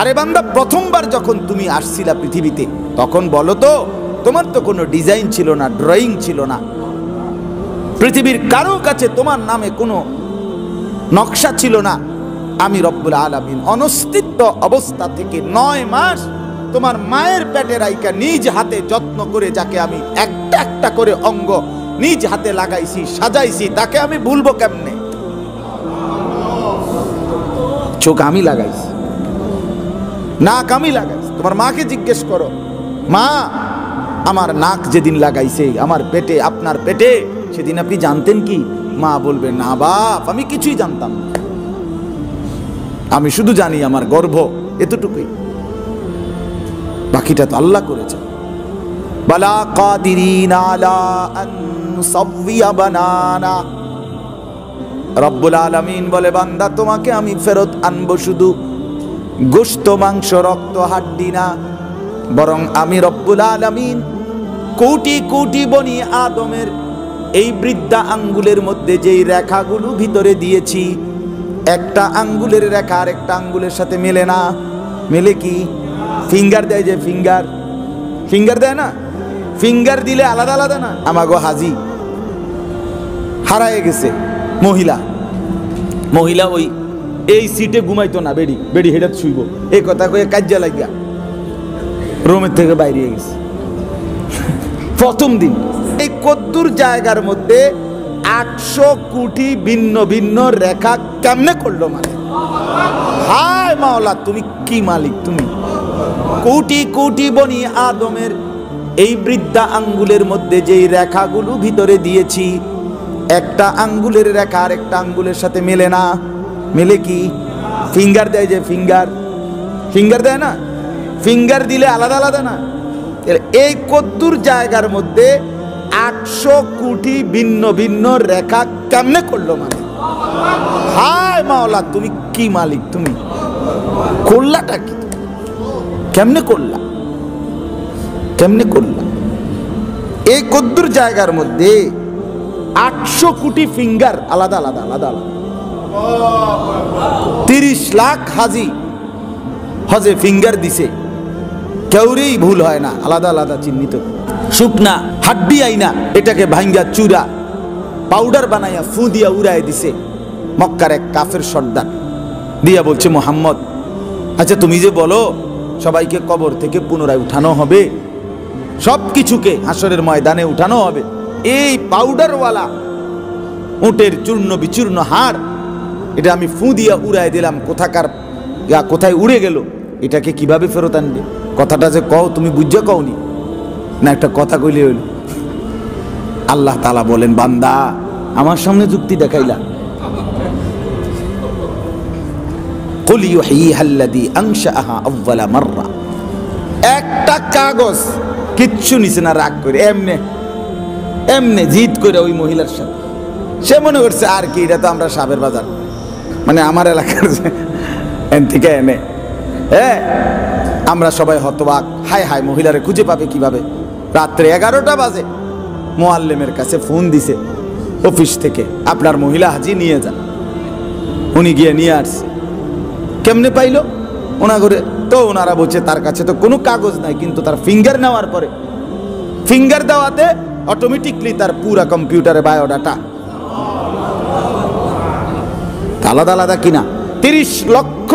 আরে বান্দা, প্রথমবার যখন তুমি আসছিলা পৃথিবীতে, তখন বলো তো, তোমার তো কোনো ডিজাইন ছিল না, ড্রয়িং ছিল না, পৃথিবীর কারো কাছে তোমার নামে কোনো নকশা ছিল না। আমি রব্বুল আলামিন অনস্তিত্ব অবস্থা থেকে 9 মাস তোমার মায়ের পেটে রাইকা নিজ হাতে যত্ন করে, যাকে আমি একটা একটা করে অঙ্গ নিজ হাতে লাগাইছি, সাজাইছি, তাকে আমি ভুলবো কেমনে? চোখ আমি লাগাইছি, নাক আমি লাগাইছি। তোমার মাকে জিজ্ঞেস করো, মা আমার নাক যেদিন লাগাইছে আমার পেটে, আপনার পেটে, সেদিন আপনি জানতেন কি? মা বলবে, না বাপ, আমি কিছুই জানতাম না, আমি শুধু জানি আমার গর্ভ, এতটুকুই, বাকিটা তো আল্লাহ করেছে। বালা কাদিরিন আলা আন নুসাওয়িয়া বানানা। রব্বুল আলামিন বলে, বান্দা তোমাকে আমি ফেরত আনবো শুধু গোশত, মাংস, রক্ত, হাড্ডি না, বরং আমি রব্বুল আলামিন কোটি কোটি বনি আদমের এই বৃদ্ধা আঙ্গুলের মধ্যে যেই রেখাগুলো ভিতরে দিয়েছি, একটা আঙ্গুলের রেখা আর একটা আঙ্গুলের সাথে মেলে না। মেলে কি? ফিঙ্গার দেয় যে, ফিঙ্গার দেয় না, ফিঙ্গার দিলে আলাদা আলাদা না। আমাগো হাজি হারায় গেছে মহিলা ওই এই সিটে ঘুমাইতো না, বেড়ি হেডাত শুইব, এই কথা কয়ে কাজ্জা লাগিয়া রোমের থেকে বাইরে গেছে প্রথম দিন। এই কদ্দুর জায়গার মধ্যে 800 কোটি ভিন্ন ভিন্ন রেখা কেমনে করলো? মানে হায় মাওলা, তুমি কি মালিক? তুমি কোটি কোটি বনি আদমের এই বৃদ্ধা আঙ্গুলের মধ্যে যেই রেখাগুলো ভিতরে দিয়েছি, একটা আঙ্গুলের রেখা আর একটা আঙ্গুলের সাথে মেলে না। মেলে কি? ফিঙ্গার দেয় যে, ফিঙ্গার দেয় না, ফিঙ্গার দিলে আলাদা আলাদা না। এই কদ্দুর জায়গার মধ্যে 800 কোটি ভিন্ন ভিন্ন রেখা কেমনে করলো? মানে হায় মাওলা, তুমি কি মালিক? তুমি করলাটা কি? কেমনে করলা? এই কদ্দুর জায়গার মধ্যে 800 কোটি ফিঙ্গার আলাদা আলাদা আলাদা আলাদা। 30 লাখ হাজি হজে ফিঙ্গার দিছে, কেউরেই ভুল হয় না, আলাদা আলাদা চিহ্নিত। শুকনা হাড্ডি আইনা এটাকে ভাঙ্গা চূড়া পাউডার বানাইয়া ফু দিয়া উড়াই দিছে মক্কার এক কাফের সর্দার দিয়া। বলছে, মোহাম্মদ, আচ্ছা তুমি যে বলো সবাইকে কবর থেকে পুনরায় উঠানো হবে, সব কিছুকে হাসরের ময়দানে উঠানো হবে, এই পাউডারওয়ালা উটের চূর্ণ বিচূর্ণ হাড়, এটা আমি ফু দিয়া উড়াই দিলাম, কোথায় উড়ে গেল? এটাকে কিভাবে ফেরত আনবে? কথাটা যে কও, তুমি বুঝে কওনি না, একটা কথা কইলে হইল। আল্লাহ তাআলা বলেন, বান্দা আমার সামনে যুক্তি দেখাইলা, কুল ইউহয়িহাল্লাযী আনশাআহা আউওয়ালা মাররা। একটা কাগজ কিচ্ছু নিছে না, রাগ করে এমনে জিদ করে ওই মহিলার সাথে। সে মনে করছে আর কি, এটা তো আমরা সাবের বাজার, মানে আমার এলাকার এন থেকে এনে, আমরা সবাই হতবাক, হায় হায় মহিলারে খুঁজে পাবে কিভাবে? রাত্রে 11টা বাজে মুআল্লিমের কাছে ফোন দিছে অফিস থেকে, আপনার মহিলা হাজি নিয়ে যান। উনি গিয়ে নিয়ে আসছে। কেমনে পাইলো? ওনারা বলছে তার কাছে তো কোনো কাগজ নাই, কিন্তু তার ফিঙ্গার নেওয়ার পরে, ফিঙ্গার দেওয়াতে অটোমেটিকলি তার পুরা কম্পিউটারে বায়োডাটা আলাদা আলাদা কিনা। 30 লক্ষ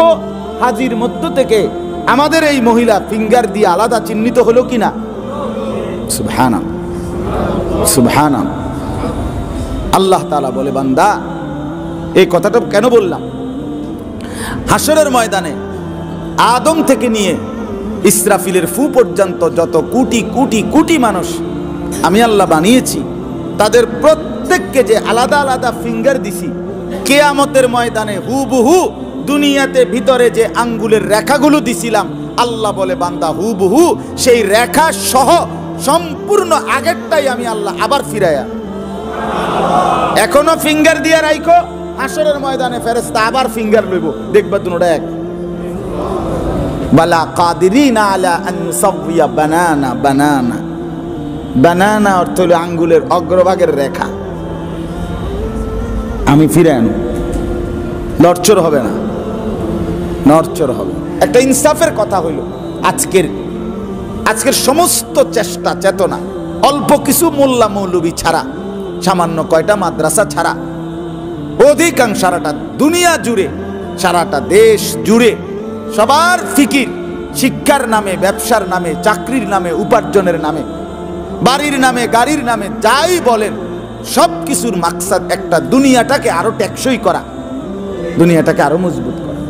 হাজির মধ্য থেকে আমাদের এই মহিলা ফিঙ্গার দিয়ে আলাদা চিহ্নিত হলো কিনা? সুবহানাল্লাহ। আল্লাহ তাআলা বলে, বান্দা এই কথাটা কেন বললাম? হাসরের ময়দানে আদম থেকে নিয়ে ইসরাফিলের ফু পর্যন্ত যত কোটি কোটি কোটি মানুষ আমি আল্লাহ বানিয়েছি, তাদের প্রত্যেককে যে আলাদা আলাদা ফিঙ্গার দিছি, কিয়ামতের ময়দানে হুবহু দুনিয়াতে ভিতরে যে আঙ্গুলের রেখাগুলো দিছিলাম, আল্লাহ বলে, বান্দা হুবহু সেই রেখা সহ সম্পূর্ণ আগেরটাই আমি আল্লাহ আবার ফিরাইয়া, এখনো ফিঙ্গার দিয়ে রাখো, হাসরের ময়দানে ফেরেশতা আবার ফিঙ্গার লইব, দেখবা দুটোটা এক। বালা কাদিরিনা আলা আন নুসাওয়িয়া বানানা। বানানা অর্থ হলো আঙ্গুলের অগ্রভাগের রেখা, আমি ফিরে আনু, নড়চড় হবে না, নড়চড় হবে। একটা ইনসাফের কথা হইল। আজকের সমস্ত চেষ্টা চেতনা অল্প কিছু মোল্লা মৌলবী ছাড়া, সামান্য কয়টা মাদ্রাসা ছাড়া, অধিকাংশ সারাটা দুনিয়া জুড়ে, সারাটা দেশ জুড়ে সবার ফিকির শিক্ষার নামে, ব্যবসার নামে, চাকরির নামে, উপার্জনের নামে, বাড়ির নামে, গাড়ির নামে, যাই বলেন সব কিছুর মাকসাদ একটা, দুনিয়াটাকে আরো টেকসই করা, দুনিয়াটাকে আরো মজবুত করা,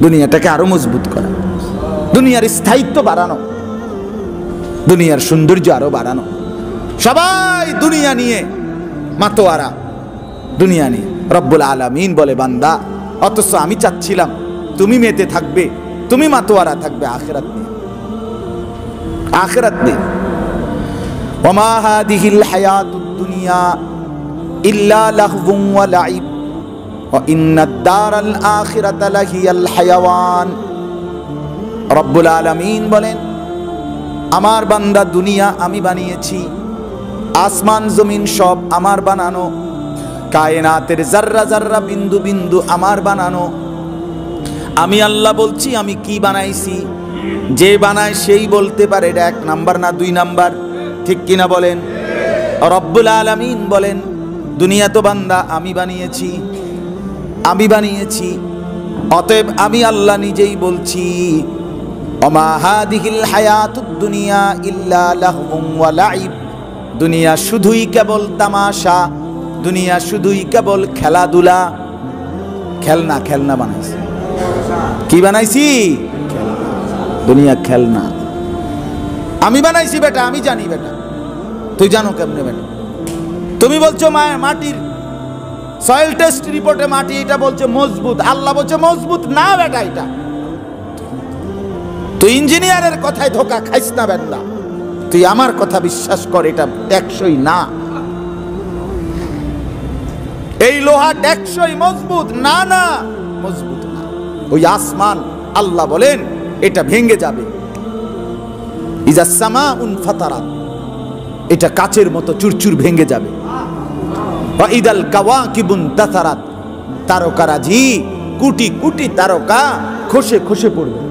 দুনিয়াটাকে আরো মজবুত করা, দুনিয়ার স্থায়িত্ব বাড়ানো, দুনিয়ার সৌন্দর্য আরো বাড়ানো। সবাই দুনিয়া নিয়ে মাতোয়ারা, দুনিয়া নিয়ে। রব্বুল আলামিন বলে বান্দা, অথচ আমি চাচ্ছিলাম তুমি মেতে থাকবে, তুমি মাতোয়ারা থাকবে আখিরাত নিয়ে, আখিরাত নিয়ে। ওমা হাদিহিল হায়াতুদ দুনিয়া ইল্লা লাহবুন ওয়া লাইব ওয়া ইন্নাদ দারাল আখিরাতা লাহিয়াল হায়াওয়ান। রব্বুল আলামিন বলেন, আমার বান্দা, দুনিয়া আমি বানিয়েছি, আসমান জমিন সব আমার বানানো, কায়নাতের জাররা জাররা, বিন্দু বিন্দু আমার বানানো। আমি আল্লাহ বলছি আমি কি বানাইছি, যে বানায় সেই বলতে পারে এটা 1 নাম্বার না 2 নাম্বার, ঠিক কিনা বলেন? রব্বুল আলামিন বলেন, দুনিয়া তো বান্দা আমি বানিয়েছি, আমি বানিয়েছি, অতএব আমি আল্লাহ নিজেই বলছি, ওমা হাদিহিল হায়াতুদ দুনিয়া ইল্লা লাহবুন ওয়া লাইব। দুনিয়া শুধুই কেবল তামাশা, দুনিয়া শুধুই কেবল খেলাধুলা, খেলনা, খেলনা বানাইছি। কি বানাইছি? দুনিয়া খেলনা আমি বানাইছি বেটা, আমি জানি বেটা, তুই জানো কেমনে বেটা? তুমি বলছো মাটির সয়েল টেস্ট রিপোর্টে মাটি এটা বলছে মজবুত, আল্লাহ বলছে মজবুত না বেটা। এটা তুই ইঞ্জিনিয়ারের কথায় ধোকা খাইস না বেটা, তুই আমার কথা বিশ্বাস কর, এটা টেকসই না, এই লোহা টেকসই মজবুত না, না মজবুত না। ওই আসমান আল্লাহ বলেন এটা ভেঙে যাবে, ইজা সামাউন ফাতারাত, এটা কাচের মতো চুরচুর ভেঙে যাবে। ওয়া ইদাল কাওয়াকিবুন তাসারাত, তারকারাজি কোটি কোটি তারকা খসে খসে পড়বে।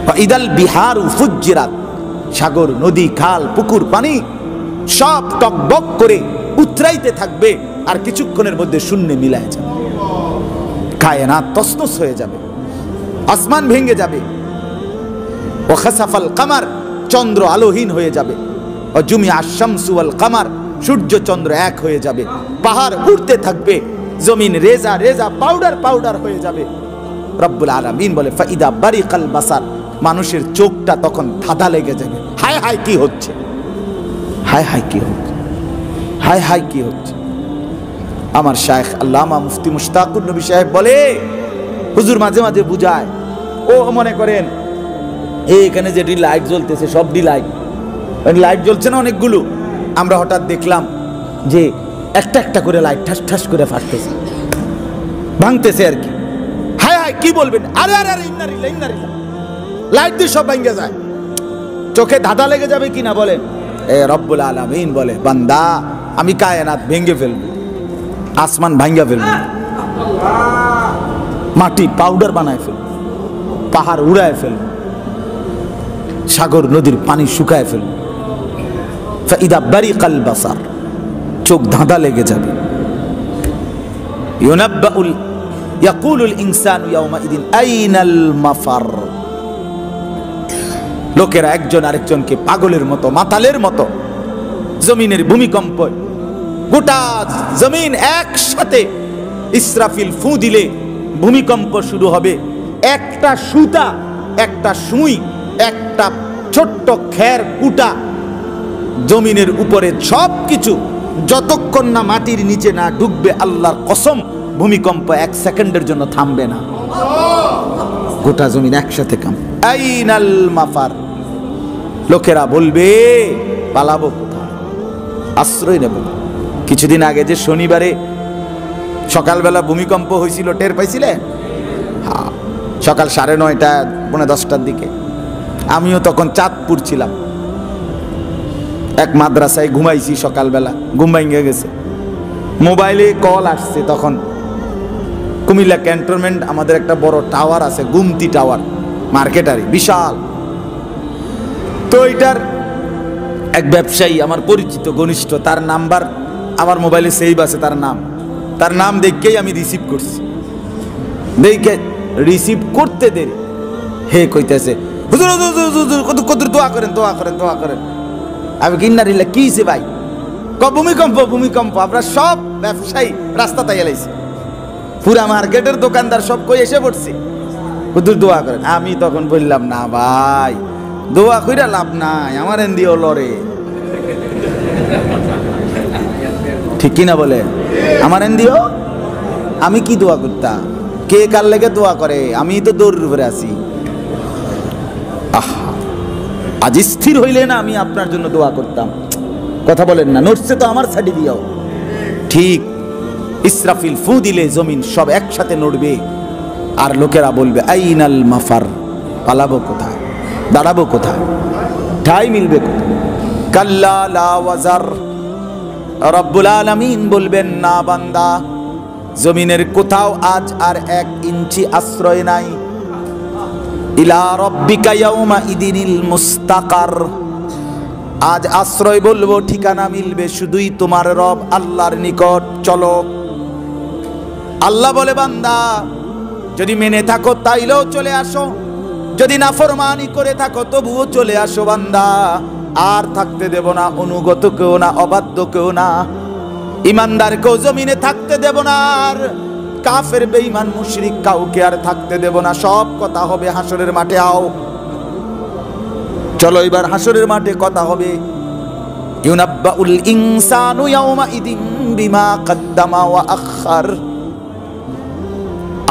ওয়া ইদাল বিহারু ফুজ্জিরাত, সাগর নদী খাল পুকুর পানি সব টকবক করে উতরাইতে থাকবে, আর কিছুক্ষণের মধ্যে শূন্যে মিলায় যাবে, কায়নাত তছনছ হয়ে যাবে, আসমান ভেঙে যাবে। ওয়া খাসাফাল কামার, চন্দ্র আলোহীন হয়ে যাবে। ওয়া জুমিআ শামসু ওয়াল কামার, সূর্য চন্দ্র এক হয়ে যাবে। পাহাড় উড়তে থাকবে, জমিন রেজা রেজা পাউডার পাউডার হয়ে যাবে। রব্বুল আলামিন বলে ফাইদা বারিকাল বাসার, মানুষের চোখটা তখন ধাঁধা লেগে যাবে, হায় হায় কি হচ্ছে, হায় হায় কি হচ্ছে, হায় হায় কি হচ্ছে। আমার শায়েখ আল্লামা মুফতি মুশতাকুর নবী সাহেব বলে, হুজুর মাঝে মাঝে বুঝায়, ও মনে করেন এখানে যে লাইট জ্বলতেছে সব লাইট, লাইট জ্বলছে না অনেকগুলো, আমরা হঠাৎ দেখলাম যে একটা একটা করে লাইট ঠাস ঠাস করে ফাটতেছে, ভাঙতেছে আর কি। হায় হায় কি বলবেন, আরে আরে আরে ইন্নারিল্লাহ ইন্নারিল্লাহ, লাইট দিয়ে সব ভাঙে যায়, চোখে ধাঁধা লেগে যাবে কিনা বলেন? এ রব্বুল আলামিন বলে, বান্দা আমি কায়নাত ভেঙে ফেলবো, আসমান ভাঙ্গা ফেলবো, মাটি পাউডার বানায় ফেলবো, পাহাড় উড়ায় ফেলবো, সাগর নদীর পানি শুকায় ফেলবো। ফাইদা বারিকাল বাসার, চোখ ধাঁধা লেগে যাবে। ইউনাব্বাউল ইয়াকুলুল ইনসানু ইয়াউমাইদিন আইনাল মাফার, লোকেরা একজন আরেকজনকে পাগলের মতো মাতালের মতো, জমিনের ভূমিকম্প, গোটা জমিন একসাথে ইসরাফিল ফু দিলে ভূমিকম্প শুরু হবে। একটা সুতা, একটা সুই, একটা ছোট্ট খের কুটা জমিনের উপরে সবকিছু যতক্ষণ না মাটির নিচে না ঢুকবে, আল্লাহর কসম ভূমিকম্প 1 সেকেন্ডের জন্য থামবে না, গোটা জমিন একসাথে কাম। আইনাল মাফার, লোকেরা বলবে পালাবো কোথায়, আশ্রয় নেব। কিছুদিন আগে যে শনিবারে সকালবেলা ভূমিকম্প হয়েছিল, টের পাইছিলেন? হ্যাঁ, সকাল 9:30 পৌনে 10টার দিকে। আমিও তখন চাঁদপুর ছিলাম, এক মাদ্রাসায় ঘুমাইছি, সকালবেলা ঘুম ভেঙে গেছে, মোবাইলে কল আসছে, তখন কুমিল্লা ক্যান্টনমেন্ট আমাদের একটা বড় টাওয়ার আছে, গুমতি টাওয়ার, মার্কেটারি বিশাল। তো এটার এক ব্যবসায়ী আমার পরিচিত ঘনিষ্ঠ, তার নাম্বার আমার মোবাইলে সেভ আছে, তার নাম দেখেই আমি রিসিভ করছি। দেখে রিসিভ করতে দেরি, হে কইতেছে হুজুর হুজুর হুজুর কত কত দোয়া করেন দোয়া করেন দোয়া করেন। আমি কিন্নারিল্লা কি সে ভাই, ভূমিকম্প ভূমিকম্প। আমরা সব ব্যবসায়ী রাস্তা তাই এলাইছি, পুরা মার্কেটের দোকানদার সব কই এসে পড়ছি, হুজুর দোয়া করেন। আমি তখন বললাম না ভাই, দোয়া কইরা লাভ নাই, আমার এন্দিও লড়ে, ঠিক কিনা বলে? আমার এন্দিও, আমি কি দোয়া করতাম, কে কার লেগে দোয়া করে, আমি তো দৌড়ের উপরে আছি। আজ স্থির হইলে না আমি আপনার জন্য দোয়া করতাম। কথা বলেন না, নড়ছে তো আমার সাইডে দিও। ঠিক ইসরাফিল ফু দিলে জমিন সব একসাথে নড়বে, আর লোকেরা বলবে আইনাল মাফার, পালাবো কোথায়, দাঁড়াবো কোথায়, ঠাই মিলবে কোথায়? কাল্লা লা ওয়াজার, রব্বুল আলামিন বলবেন না বান্দা, জমিনের কোথাও আজ আর 1 ইঞ্চি আশ্রয় নাই। ইলা রব্বিকা ইয়াউমা ইদিনিল মুস্তাকার, আজ আশ্রয় বলবো, ঠিকানা মিলবে শুধুই তোমার রব আল্লাহর নিকট। চলো, আল্লাহ বলে বান্দা যদি মেনে থাকো তাইলেও চলে আসো, যদি নাফরমানি করে থাকো তবুও চলে আসো বান্দা, আর থাকতে দেব না অনুগত কেউ না, অবাধ্য কেউ না, ইমানদার কেউ জমিনে থাকতে দেব না, আর কাফের বেঈমান মুশরিক কাউকে আর থাকতে দেব না। সব কথা হবে হাসরের মাঠে। আও চলো এবার হাসরের মাঠে কথা হবে। ইউনাব্বাউল ইনসানু ইয়াউমা ইদিন বিমা কদ্দামা ওয়া আখার,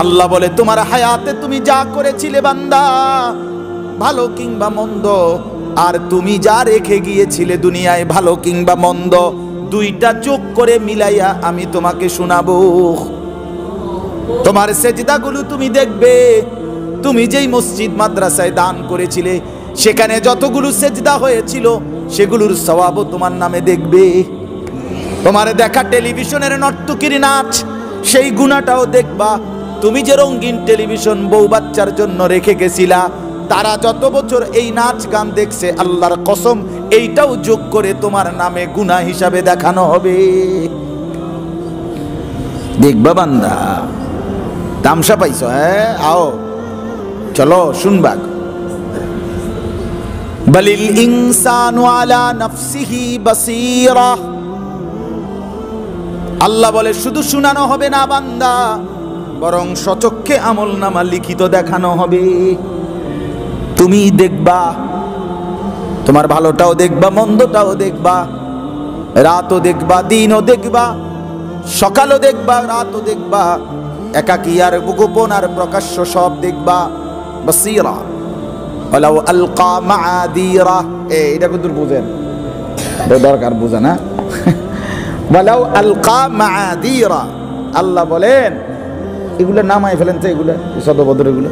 আল্লাহ বলে তোমার হায়াতে তুমি যা করেছিলে বান্দা, ভালো কিংবা মন্দ, আর তুমি যা রেখে গিয়েছিলে দুনিয়ায় ভালো কিংবা মন্দ, দুইটা যোগ করে মিলাইয়া আমি তোমাকে শোনাবো। তোমার সেজদাগুলো তুমি দেখবে, তুমি যেই মসজিদ মাদ্রাসায় দান করেছিলে সেখানে যতগুলো সেজদা হয়েছিল সেগুলোর সওয়াবও তোমার নামে দেখবে। তোমার দেখা টেলিভিশনের নর্তকীর নাচ, সেই গুনাহটাও দেখবা। তুমি যে রঙিন টেলিভিশন বউ বাচ্চার জন্য রেখে গেছিলা, তারা যত বছর এই নাচ গান দেখছে, আল্লাহর কসম এইটাও যোগ করে তোমার নামে গুনাহ হিসাবে দেখানো হবে। দেখবা বান্দা, তামসা পাইছো? হ্যাঁ, আও চলো শুনবা। বালিল ইনসানু আলা নাফসিহি বাসীরা, আল্লাহ বলে শুধু শুনানো হবে না বান্দা, বরং সচক্ষে আমলনামা লিখিত দেখানো হবে। তুমি দেখবা, তোমার ভালোটাও দেখবা, মন্দটাও দেখবা, রাতও দেখবা, দিনও দেখবা, সকালও দেখবা, রাতও দেখবা, একাকী আর গোপন আর প্রকাশ্য সব দেখবা। বাসীরা ওয়ালাউ আলকা মাআদিরা, এটা কত বুঝেন, দরকার বুঝা না? ওয়ালাউ আলকা মাআদিরা, আল্লাহ বলেন এগুলো নামায় ফেলেন তো, এগুলো সদবদর, এগুলো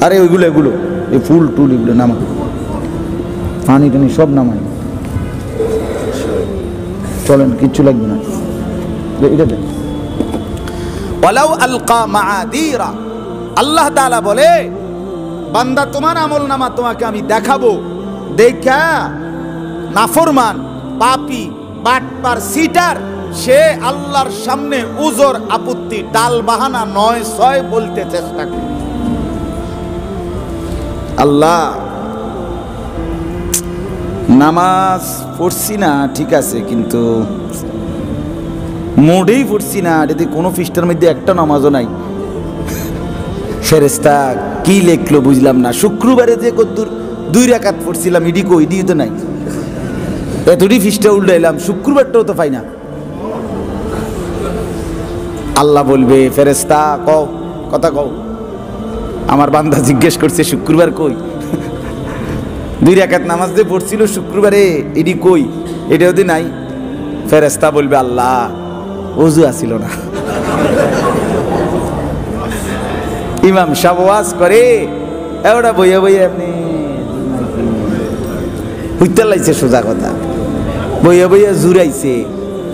আরে ওইগুলো, এগুলো এই ফুল টুল এগুলো নামা, পানি টানি সব নামায়, চলেন কিচ্ছু লাগবে না। এটা দেন ওয়ালাউ আলকা মাআদিরা, আল্লাহ তাআলা বলে বান্দা তোমার আমলনামা তোমাকে আমি দেখাবো, দেখা নাফরমান পাপী বাটপার সিটার সে আল্লাহর সামনে উজর আপত্তি ডাল বাহানা 9-6 বলতে চেষ্টা করে। আল্লাহ নামাজ পড়ছি না ঠিক আছে, কিন্তু মোটেই পড়ছি না, এটাতে কোনো পৃষ্ঠার মধ্যে একটা নামাজও নাই। ফেরেশতা কি লেখলো বুঝলাম না। শুক্রবারে যে কদ্দুর 2 রাকাত পড়ছিলাম, ইডি কই দিই তো নাই, এতটি পৃষ্ঠা উল্টাইলাম, শুক্রবারটাও তো পাই না। আল্লাহ বলবে ফেরেশতা কও, কথা কও, আমার বান্দা জিজ্ঞেস করছে শুক্রবার কই, 2 রাকাত নামাজ যে পড়ছিল শুক্রবারে, ইডি কই, এটা যদি নাই। ফেরেশতা বলবে আল্লাহ ওযু আসিল না। ইমাম সাহেব ওয়াজ করে, এওটা বইয়া বইয়া আপনি হইতে লাইছে, সোজা কথা বইয়া বইয়া জুরাইছে,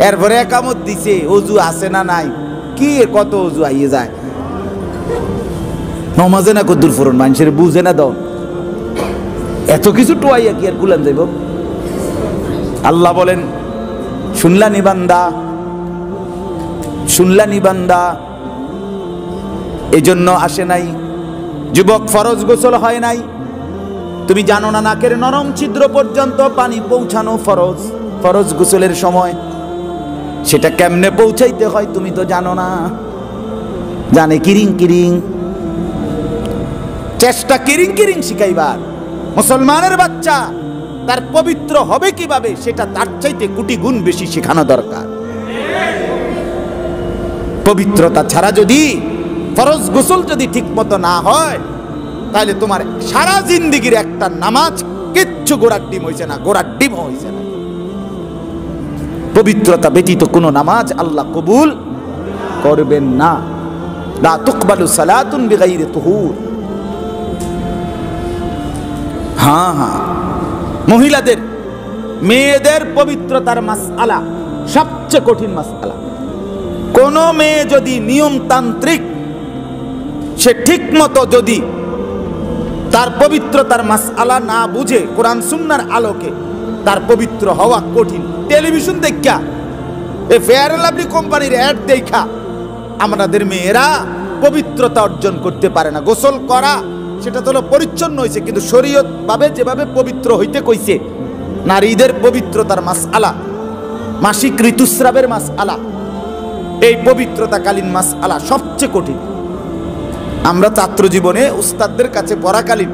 এরপরে একামত দিছে, ওযু আছে না নাই, কি কত ওযু আইয়ে যায়, নমাজে না কদ্দুর ফোরন, মানুষের বুঝে না দাও, এত কিছু টোয়াইয়া কি আর কুলান যাইব? আল্লাহ বলেন, শুনলানি বান্দা, শুনলানি বান্দা, এই জন্য আসে নাই। যুবক, ফরজ গোসল হয় নাই, তুমি জানো না নাকের নরম ছিদ্র পর্যন্ত পানি পৌঁছানো ফরজ। ফরজ গোসলের সময় সেটা কেমনে পৌঁছাইতে হয় তুমি তো জানো না। জানে কিরিং কিরিং, চেষ্টা কিরিং কিরিং শিখাইবার। মুসলমানের বাচ্চা তার পবিত্র হবে কিভাবে সেটা তার চাইতে কোটি গুণ বেশি শেখানো দরকার। পবিত্রতা ছাড়া যদি, ফরজ গোসল যদি ঠিক মতো না হয়, তাহলে তোমার সারা জিন্দেগির একটা নামাজ কিচ্ছু গোড়ার ডিম হয়েছে না, গোড়ার ডিম হয়েছে না। পবিত্রতা ব্যতীত কোনো নামাজ আল্লাহ কবুল করবেন না। লা তুকবালু সালাতুন বিগাইরি তুহুর। হ্যাঁ হ্যাঁ, মহিলাদের, মেয়েদের পবিত্রতার মাসআলা সবচেয়ে কঠিন মাসআলা। কোন মেয়ে যদি নিয়মতান্ত্রিক, সে ঠিক মতো যদি তার পবিত্রতার মাসআলা না বুঝে কোরআন সুন্নাহর আলোকে, তার পবিত্র হওয়া কঠিন। টেলিভিশন দেখা, এই ফেয়ার এন্ড লাভলি কোম্পানির অ্যাড দেখা আমাদের মেয়েরা পবিত্রতা অর্জন করতে পারে না। গোসল করা সেটা তো পরিচ্ছন্ন হয়েছে, কিন্তু শরীয়ত ভাবে যেভাবে পবিত্র হইতে কইছে, নারীদের পবিত্রতার মাসআলা, মাসিক ঋতুস্রাবের মাসআলা, এই পবিত্রতাকালীন মাসআলা সবচেয়ে কঠিন। আমরা ছাত্র জীবনে উস্তাদদের কাছে পড়াকালীন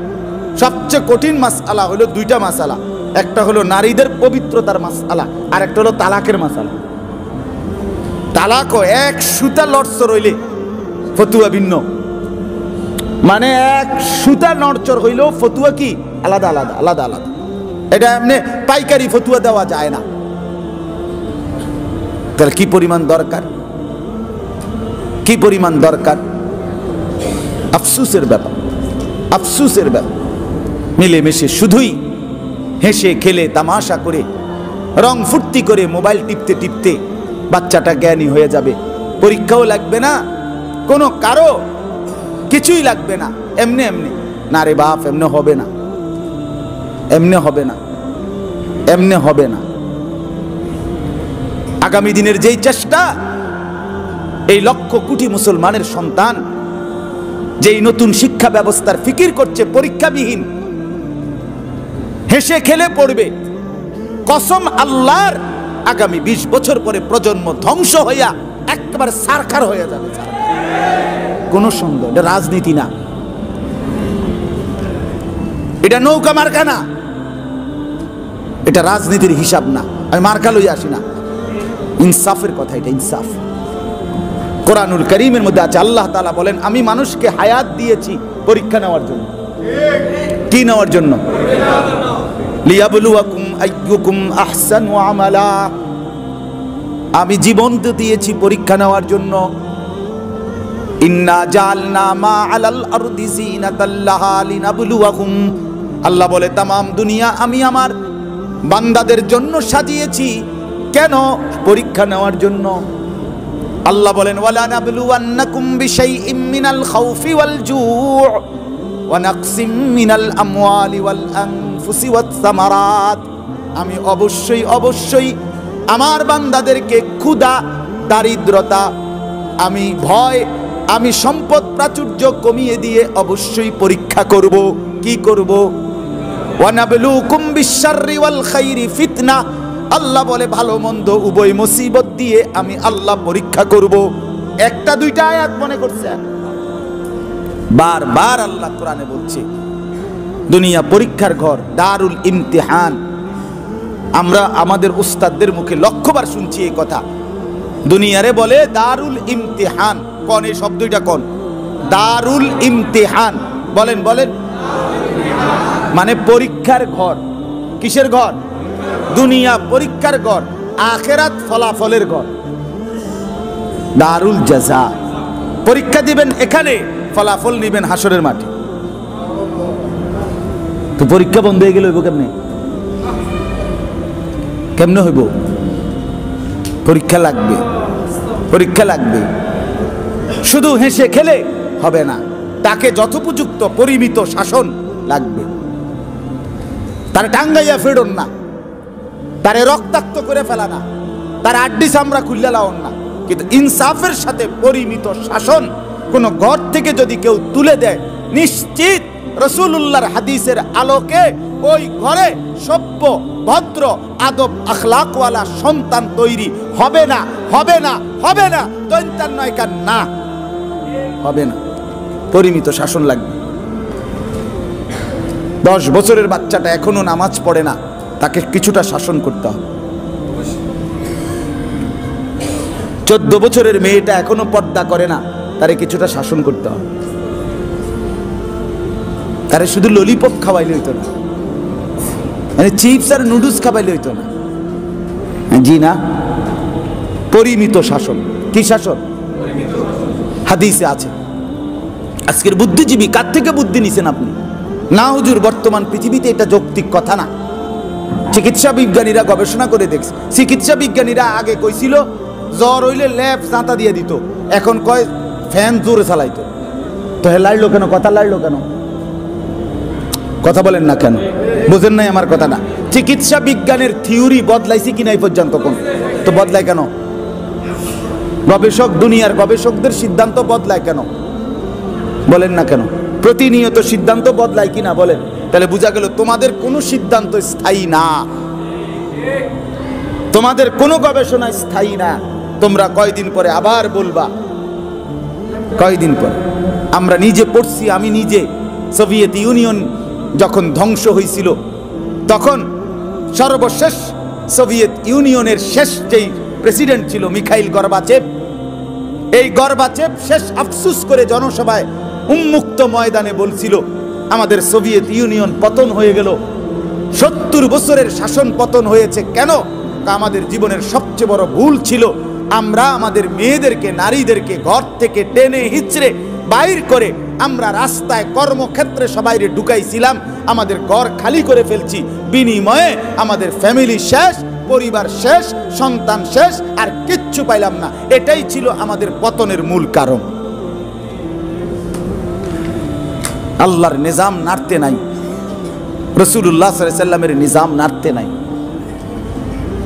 সবচেয়ে কঠিন মাসআলা হলো দুইটা মাসআলা। একটা হলো নারীদের পবিত্রতার মাসআলা, আর একটা হলো তালাকের মাসআলা। তালাকও এক সুতা লড়চর হইলে ফতুয়া ভিন্ন, মানে এক সুতা নড়চর হইলেও ফতুয়া কি আলাদা আলাদা আলাদা আলাদা। এটা এমনি পাইকারি ফতুয়া দেওয়া যায় না। তাহলে কি পরিমাণ দরকার, কি পরিমাণ দরকার। আফসুসের ব্যাপার, আফসুসের ব্যাপার। মিলেমিশে শুধুই হেসে খেলে তামাশা করে রং ফুর্তি করে মোবাইল টিপতে টিপতে বাচ্চাটা জ্ঞানী হয়ে যাবে। পরীক্ষাও লাগবে না, কোনো কারো কিছুই লাগবে না। এমনি এমনি না রে বাপ, এমনি হবে না, এমনি হবে না, এমনি হবে না। আগামী দিনের যেই চেষ্টা, এই লক্ষ কোটি মুসলমানের সন্তান যেই নতুন শিক্ষা ব্যবস্থার ফিকির করছে, পরীক্ষাবিহীন হেসে খেলে পড়বে, কসম আল্লাহর, আগামী 20 বছর পরে প্রজন্ম ধ্বংস হইয়া একেবারে সারখার হয়ে যাবে। কোন সন্দেহ, এটা রাজনীতি না, এটা নৌকা মার্কা না, এটা রাজনীতির হিসাব না। আমি মার্কা লই আসি না, ইনসাফের কথা, এটা ইনসাফ। কোরআনুল কারীমের মধ্যে আছে, আল্লাহ তাআলা বলেন, আমি মানুষকে হায়াত দিয়েছি পরীক্ষা নেওয়ার জন্য। কি নেওয়ার জন্য? লিয়াবলুয়াকুম আইয়ুকুম আহসানু আমালা। আমি জীবন দিয়েছি পরীক্ষা নেওয়ার জন্য। ইন্না জাআলনা মা আলাল আরদি জিনাতাল লাহা লিনাবলুয়াকুম। আল্লাহ বলে, তামাম দুনিয়া আমি আমার বান্দাদের জন্য সাজিয়েছি। কেন? পরীক্ষা নেওয়ার জন্য। আল্লাহ বলেন, ওয়ালা নাবলুওয়ান্নাকুম বিশাইইম মিনাল খাউফি ওয়াল জুউ ওয়া নাকসিম মিনাল আমওয়ালি ওয়াল আনফুসি ওয়াস সামারাত। আমি অবশ্যই অবশ্যই আমার বান্দাদেরকে ক্ষুধা, দারিদ্রতা, আমি ভয়, আমি সম্পদ প্রাচুর্য কমিয়ে দিয়ে অবশ্যই পরীক্ষা করব। কি করব? ওয়া নাবলুকুম বিশ-শাররি ওয়াল খাইরি ফিতনা। আল্লাহ বলে, ভালো মন্দ উভয় মুসিবত দিয়ে আমি আল্লাহ পরীক্ষা করব। একটা দুইটা আয়াত মনে করছেন? বারবার আল্লাহ কোরআনে বলছে, দুনিয়া পরীক্ষার ঘর, দারুল ইমতিহান। আমরা আমাদের উস্তাদদের মুখে লক্ষবার শুনছি এই কথা। দুনিয়ারে বলে দারুল ইমতিহান। কোন এই শব্দটা কোন? দারুল ইমতিহান। বলেন বলেন, মানে পরীক্ষার ঘর। কিসের ঘর? দুনিয়া পরীক্ষার ঘর, আখিরাত ফলাফলের ঘর। দারুল জাযা। পরীক্ষা দিবেন এখানে, ফলাফল নেবেন হাসরের মাঠে। তো পরীক্ষা বন্ধ হয়ে গেলে হইব কেমনে? কেমনে হইব? পরীক্ষা লাগবে, পরীক্ষা লাগবে। শুধু হেসে খেলে হবে না। তাকে যথোপযুক্ত পরিমিত শাসন লাগবে। তার টাঙ্গাইয়া ফেরন না, তারে রক্তাক্ত করে ফেলা না, তার আড্ডি চামড়া খুললে লাওন না, কিন্তু ইনসাফের সাথে পরিমিত শাসন কোন ঘর থেকে যদি কেউ তুলে দেয়, নিশ্চিত রাসূলুল্লাহর হাদিসের আলোকে ওই ঘরে সভ্য ভদ্র আদব আখলাকওয়ালা সন্তান তৈরি হবে না, হবে না, হবে না, দৈন্তার নয় কার না, হবে না। পরিমিত শাসন লাগবে। 10 বছরের বাচ্চাটা এখনো নামাজ পড়ে না, তাকে কিছুটা শাসন করতে হবে। 14 বছরের মেয়েটা এখনো পর্দা করে না, তারে কিছুটা শাসন করতে হবে। তারে শুধু ললিপপ খাওয়াইলে হইতো না, মানে চিপস আর নুডলস খাওয়াইলে হইতো না, জি না, পরিমিত শাসন। কি শাসন? হাদিসে আছে। আজকের বুদ্ধিজীবী কার থেকে বুদ্ধি নিছেন আপনি? না হুজুর, বর্তমান পৃথিবীতে এটা যৌক্তিক কথা না। চিকিৎসা বিজ্ঞানীরা গবেষণা করে দেখছে। চিকিৎসা বিজ্ঞানীরা আগে কইছিল জ্বর হইলে ল্যাব জাঁতা দিয়ে দিত, এখন কয় ফ্যান জোরে চালাইতো। তো হে লাড়লো কেন? কথা লাড়লো কেন? কথা বলেন না কেন? বুঝেন নাই আমার কথাটা? চিকিৎসা বিজ্ঞানের থিওরি বদলাইছে কিনা এই পর্যন্ত কোন? তো বদলায় কেন? গবেষক, দুনিয়ার গবেষকদের সিদ্ধান্ত বদলায় কেন? বলেন না কেন? প্রতিনিয়ত সিদ্ধান্ত বদলায় কিনা বলেন? তাহলে বোঝা গেল তোমাদের কোনো সিদ্ধান্ত স্থায়ী না, তোমাদের কোনো গবেষণা স্থায়ী না। তোমরা কয়দিন পরে আবার বলবা, কয়দিন পরে। আমরা নিজে পড়ছি, আমি নিজে, সোভিয়েত ইউনিয়ন যখন ধ্বংস হয়েছিল, তখন সর্বশেষ সোভিয়েত ইউনিয়নের শেষ যেই প্রেসিডেন্ট ছিল মিখাইল গর্বাচেভ, এই গর্বাচেভ শেষ আফসুস করে জনসভায় উন্মুক্ত ময়দানে বলছিল, আমাদের সোভিয়েত ইউনিয়ন পতন হয়ে গেল, 70 বছরের শাসন পতন হয়েছে কেন? আমাদের জীবনের সবচেয়ে বড় ভুল ছিল আমরা আমাদের মেয়েদেরকে, নারীদেরকে ঘর থেকে টেনে হিচড়ে বাইর করে আমরা রাস্তায় কর্মক্ষেত্রে সবাইরে ঢুকাইছিলাম, আমাদের ঘর খালি করে ফেলছি, বিনিময়ে আমাদের ফ্যামিলি শেষ, পরিবার শেষ, সন্তান শেষ, আর কিচ্ছু পাইলাম না। এটাই ছিল আমাদের পতনের মূল কারণ। আল্লাহর নিজাম নাড়তে নাই, রাসূলুল্লাহ সাল্লাল্লাহু আলাইহি সাল্লামের নিজাম নাড়তে নাই।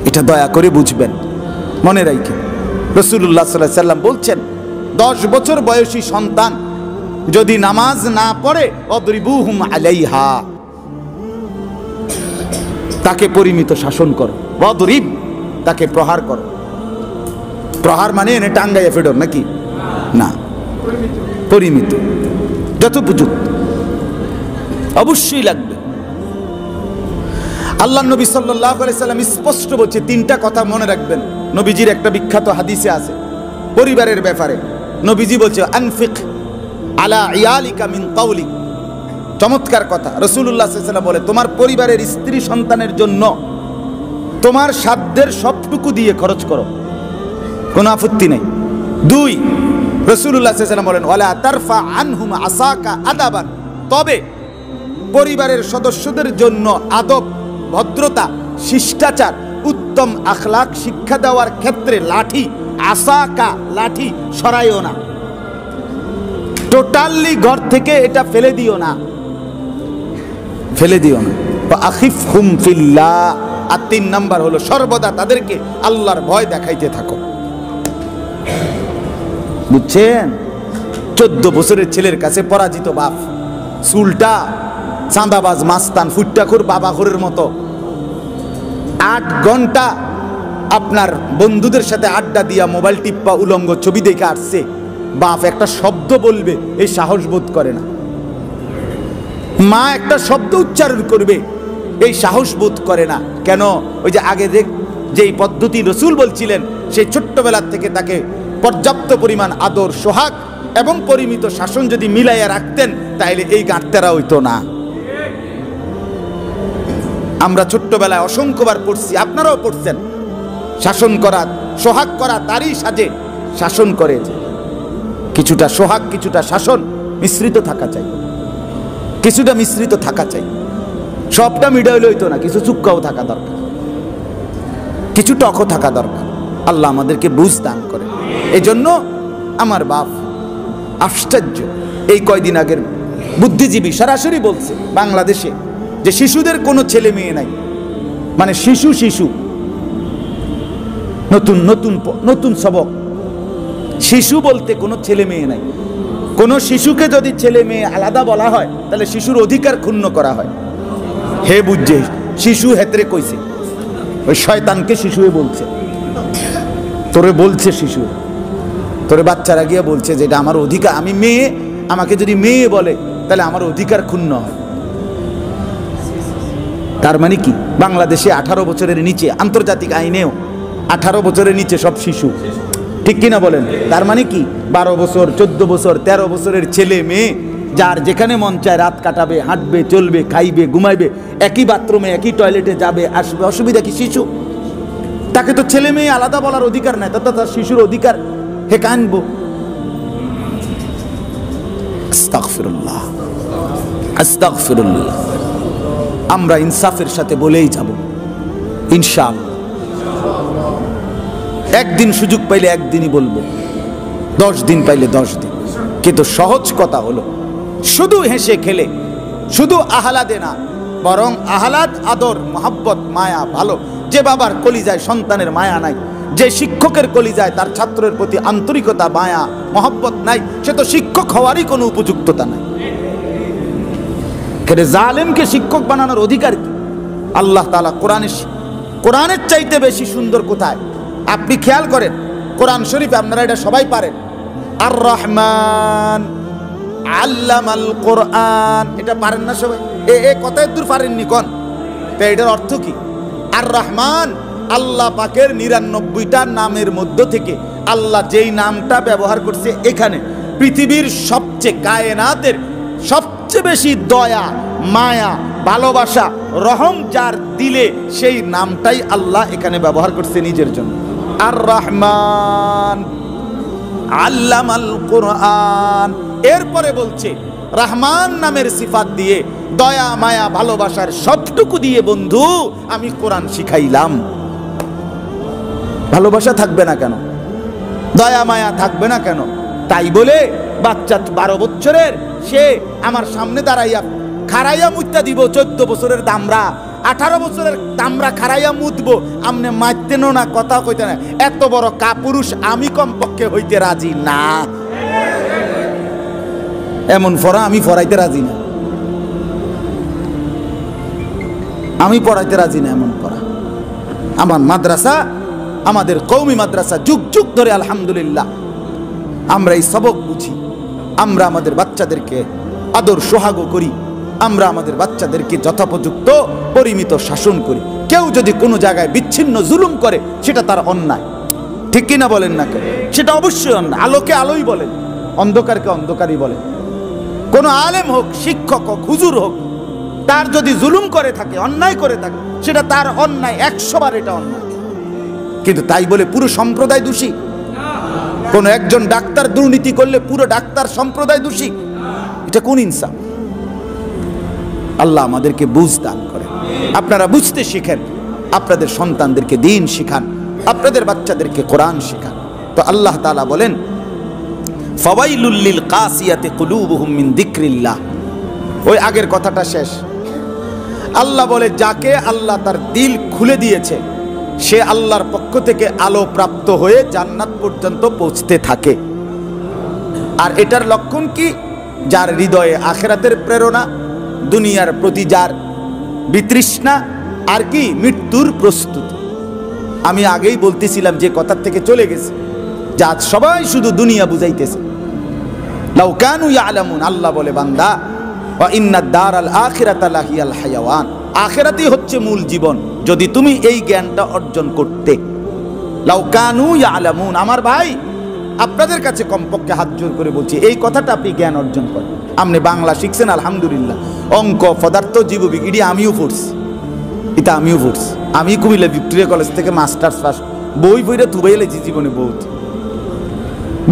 এটা দয়া করে বুঝবেন, মনে রাখেন। রাসূলুল্লাহ সাল্লাল্লাহু আলাইহি সাল্লাম বলছেন, 10 বছর বয়সী সন্তান যদি নামাজ না পড়ে, অদরিবুহুম আলাইহা, তাকে পরিমিত শাসন করো। অদরিব, তাকে প্রহার করো। প্রহার মানে এনে টাঙ্গাইয়া ফেডর নাকি? না, পরিমিত, যথোপযুক্ত অবশ্যই লাগবে। আল্লাহ নবী সাল্লাল্লাহু আলাইহি সাল্লাম স্পষ্ট বলছে, 3টা কথা মনে রাখবেন। নবীজির একটা বিখ্যাত হাদিসে আছে পরিবারের ব্যাপারে। নবীজি বলছে, আনফিক আলা ইয়ালিকা মিন কাউলিক। চমৎকার কথা। রাসূলুল্লাহ সাল্লাল্লাহু আলাইহি সাল্লাম বলে, তোমার পরিবারের স্ত্রী সন্তানের জন্য তোমার সাধ্যের সবটুকু দিয়ে খরচ করো, কোনো আপত্তি নেই। 2, রাসূলুল্লাহ সাল্লাল্লাহু আলাইহি সাল্লাম বলেন, ওয়ালা তারফা আনহুম আসাকা আদাবান, তবে পরিবারের সদস্যদের জন্য আদব, ভদ্রতা, শিষ্টাচার, উত্তম আখলাক শিক্ষা দেওয়ার ক্ষেত্রে লাঠি, আসাকা লাঠি সরাইও না, টোটালি ঘর থেকে এটা ফেলে দিও না, ফেলে দিও না। আখিফহুম ফিল্লাহ। আর 3 নাম্বার হলো সর্বদা তাদেরকে আল্লাহর ভয় দেখাইতে থাকো। বুঝছেন? 14 বছরের ছেলের কাছে পরাজিত বাপ, চুলটা চাঁদাবাজ, মাস্তান, ফুট্টাখোর, বাবাখোরের মতো 8 ঘন্টা আপনার বন্ধুদের সাথে আড্ডা দিয়া মোবাইল টিপ্পা উলঙ্গ ছবি দেখে আসছে, বাপ একটা শব্দ বলবে এই সাহস বোধ করে না, মা একটা শব্দ উচ্চারণ করবে এই সাহস বোধ করে না। কেন? ওই যে আগে যেই পদ্ধতি রাসূল বলছিলেন, সেই ছোট্টবেলার থেকে তাকে পর্যাপ্ত পরিমাণ আদর, সোহাগ এবং পরিমিত শাসন যদি মিলাইয়া রাখতেন, তাহলে এই গাঁটতেরা হইতো না। আমরা ছোট্টবেলায় অসংখ্যবার পড়ছি, আপনারাও পড়ছেন, শাসন করা, সোহাগ করা তারই সাজে শাসন করে। কিছুটা সোহাগ, কিছুটা শাসন মিশ্রিত থাকা চাই, কিছুটা মিশ্রিত থাকা চাই। সবটা মিডাইল হইতো না, কিছু চুক্কাও থাকা দরকার, কিছু টকও থাকা দরকার। আল্লাহ আমাদেরকে বুঝ দান করে। এই জন্য আমার বাপ আশ্চর্য, এই কয়দিন আগের বুদ্ধিজীবী সরাসরি বলছে বাংলাদেশে যে শিশুদের কোনো ছেলে মেয়ে নাই, মানে শিশু শিশু নতুন নতুন নতুন সবক, শিশু বলতে কোনো ছেলে মেয়ে নাই। কোনো শিশুকে যদি ছেলে মেয়ে আলাদা বলা হয় তাহলে শিশুর অধিকার ক্ষুণ্ণ করা হয়। হে বুঝছে শিশু হেতরে কইছে, ওই শয়তানকে শিশুয়ে বলছে, তোরে বলছে শিশু, তোরে বাচ্চারা গিয়ে বলছে যে এটা আমার অধিকার, আমি মেয়ে, আমাকে যদি মেয়ে বলে তাহলে আমার অধিকার ক্ষুণ্ণ হয়। তার মানে কি বাংলাদেশে 18 বছরের নিচে, আন্তর্জাতিক আইনেও 18 বছরের নিচে সব শিশু, ঠিক কিনা বলেন? তার মানে কি 12 বছর 14 বছর 13 বছরের ছেলে মেয়ে যার যেখানে মন চায় রাত কাটাবে, হাঁটবে, চলবে, খাইবে, ঘুমাইবে, একই বাথরুমে একই টয়লেটে যাবে আসবে, অসুবিধা কি? শিশু, তাকে তো ছেলে মেয়ে আলাদা বলার অধিকার নাই, তত তার শিশুর অধিকার হে কানবো। আস্তাগফিরুল্লাহ, আস্তাগফিরুল্লাহ। আমরা ইনসাফের সাথে বলেই যাব ইনশাআল্লাহ। একদিন সুযোগ পাইলে একদিনই বলবো, 10 দিন পাইলে 10 দিন। কিন্তু সহজ কথা হলো শুধু হেসে খেলে, শুধু আহ্লাদে না, বরং আহ্লাদ, আদর, মহব্বত, মায়া, ভালো। যে বাবার কলিজায় সন্তানের মায়া নাই, যে শিক্ষকের কলিজায় তার ছাত্রের প্রতি আন্তরিকতা, মায়া, মহব্বত নাই, সে তো শিক্ষক হওয়ারই কোনো উপযুক্ততা নাই। জালেমকে শিক্ষক বানানোর অধিকার কি? আল্লাহ তাআলা কোরআনের চাইতে বেশি সুন্দর কোথায়? আপনি খেয়াল করেন কোরআন শরীফে, আপনারা এটা সবাই পারেন, আর রহমান আল্লামাল কোরআন, এটা পারেন না সবাই? এ কথায় দূর পারেননি কোন? তো এটার অর্থ কি? আর রহমান আল্লাহ পাকের 99টা নামের মধ্য থেকে আল্লাহ যেই নামটা ব্যবহার করছে এখানে, পৃথিবীর সবচেয়ে, কায়নাতের সবচেয়ে বেশি দয়া, মায়া, ভালোবাসা, রহম যার দিলে সেই নামটাই আল্লাহ এখানে ব্যবহার করছে নিজের জন্য। আর রহমান আল্লামাল কোরআন, এরপরে বলছে রহমান নামের সিফাত দিয়ে, দয়া, মায়া, ভালোবাসার সবটুকু দিয়ে বন্ধু আমি কোরআন শিখাইলাম। ভালোবাসা থাকবে না কেন? দয়া মায়া থাকবে না কেন? তাই বলে বাচ্চা 12 বছরের সে আমার সামনে দাঁড়াইয়া খারাইয়া মুইতা দিব, 14 বছরের দামরা, 18 বছরের দামরা খারাইয়া মুতবো, আমনে মারতেন না, কথা কইতে না, এত বড় কাপুরুষ আমি কমপক্ষে হইতে রাজি না। এমন ফরা আমি ফরাইতে রাজি না, আমি পড়াইতে রাজি না এমন পড়া। আমার মাদ্রাসা, আমাদের কওমি মাদ্রাসা যুগ যুগ ধরে আলহামদুলিল্লাহ আমরা এই সবক বুঝি, আমরা আমাদের বাচ্চাদেরকে আদর সোহাগ করি, আমরা আমাদের বাচ্চাদেরকে যথোপযুক্ত পরিমিত শাসন করি। কেউ যদি কোনো জায়গায় বিচ্ছিন্ন জুলুম করে সেটা তার অন্যায়, ঠিক কিনা বলেন না কেন? সেটা অবশ্যই অন্যায়। আলোকে আলোই বলেন, অন্ধকারকে অন্ধকারই বলেন। কোনো আলেম হোক, শিক্ষক হোক, হুজুর হোক, তার যদি জুলুম করে থাকে, অন্যায় করে থাকে, সেটা তার অন্যায়, 100 বার এটা অন্যায়। কিন্তু তাই বলে পুরো সম্প্রদায় দোষী? কোন একজন ডাক্তার দুর্নীতি করলে পুরো ডাক্তার সম্প্রদায় দোষী? এটা কোন ইনসাফ? আল্লাহ আমাদেরকে বুঝ দান করেন। আপনারা বুঝতে শিখেন, আপনাদের সন্তানদেরকে দ্বীন শিখান, আপনাদের বাচ্চাদেরকে কোরআন শিখান। তো আল্লাহ তাআলা বলেন ফাওয়াইলুল লিল কাসিয়াতি কুলুবুহুম মিন যিকরিল্লাহ। ওই আগের কথাটা শেষ। আল্লাহ বলে যাকে আল্লাহ তার দিল খুলে দিয়েছে সে আল্লাহর পক্ষ থেকে আলো প্রাপ্ত হয়ে জান্নাত পর্যন্ত পৌঁছতে থাকে। আর এটার লক্ষণ কি? যার হৃদয়ে আখিরাতের প্রেরণা, দুনিয়ার প্রতি যার বিতৃষ্ণা, আর কি মৃত্যুর প্রস্তুতি। আমি আগেই বলতেছিলাম যে কথার থেকে চলে গেছে, যে আজ সবাই শুধু দুনিয়া বুঝাইতেছে। লাউ কানু ইয়ালামুন, আল্লাহ বলে বান্দা ওয়া ইন্নাদ দারাল আখিরাতা লাহিয়াল হায়াওয়ান, আখিরাতই হচ্ছে মূল জীবন, যদি তুমি এই জ্ঞানটা অর্জন করতে। লাউ কানু ইয়ালামুন, আমার ভাই আপনাদের কাছে কমপক্ষে হাত জোর করে বলছি এই কথাটা আপনি জ্ঞান অর্জন করেন। আপনি বাংলা শিখছেন আলহামদুলিল্লাহ, অঙ্ক, পদার্থ, জীববিজ্ঞান এটি আমিও পড়ছি, এটা আমিও পড়ছি। আমি কুমিল্লা ভিক্টোরিয়া কলেজ থেকে মাস্টার্স পাস, বই বইটা তুবাই লেছি জীবনে, বহুত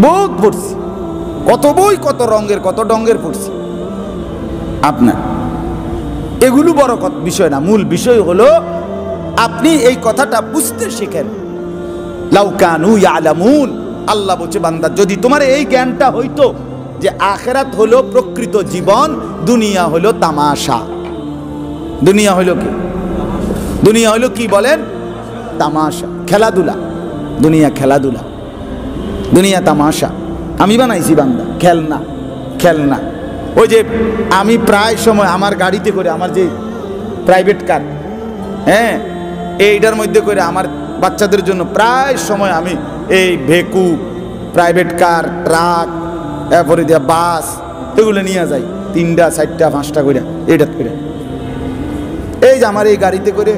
বহুত পড়ছি, কত বই, কত রঙের, কত ডঙ্গের পড়ছি। আপনার এগুলো বড় বিষয় না, মূল বিষয় হলো আপনি এই কথাটা বুঝতে শিখেন। লাউ কানু ইয়ালামুন, আল্লাহ বলছে বান্দা যদি তোমার এই জ্ঞানটা হইতো যে আখিরাত হলো প্রকৃত জীবন, দুনিয়া হলো তামাশা। দুনিয়া হলো কি? দুনিয়া হলো কি বলেন? তামাশা, খেলাধুলা। দুনিয়া খেলাধুলা, দুনিয়া তামাশা। আমি বানাইছি বান্দা খেলনা, খেলনা। ওই যে আমি প্রায় সময় আমার গাড়িতে করে, আমার যে প্রাইভেট কার, হ্যাঁ, এইটার মধ্যে করে আমার বাচ্চাদের জন্য প্রায় সময় আমি এই ভেকু, প্রাইভেট কার, ট্রাক, এরপরে দিয়ে বাস, এগুলো নিয়ে যাই 3টা 4টা 5টা করে, এইটা করে। এই যে আমার এই গাড়িতে করে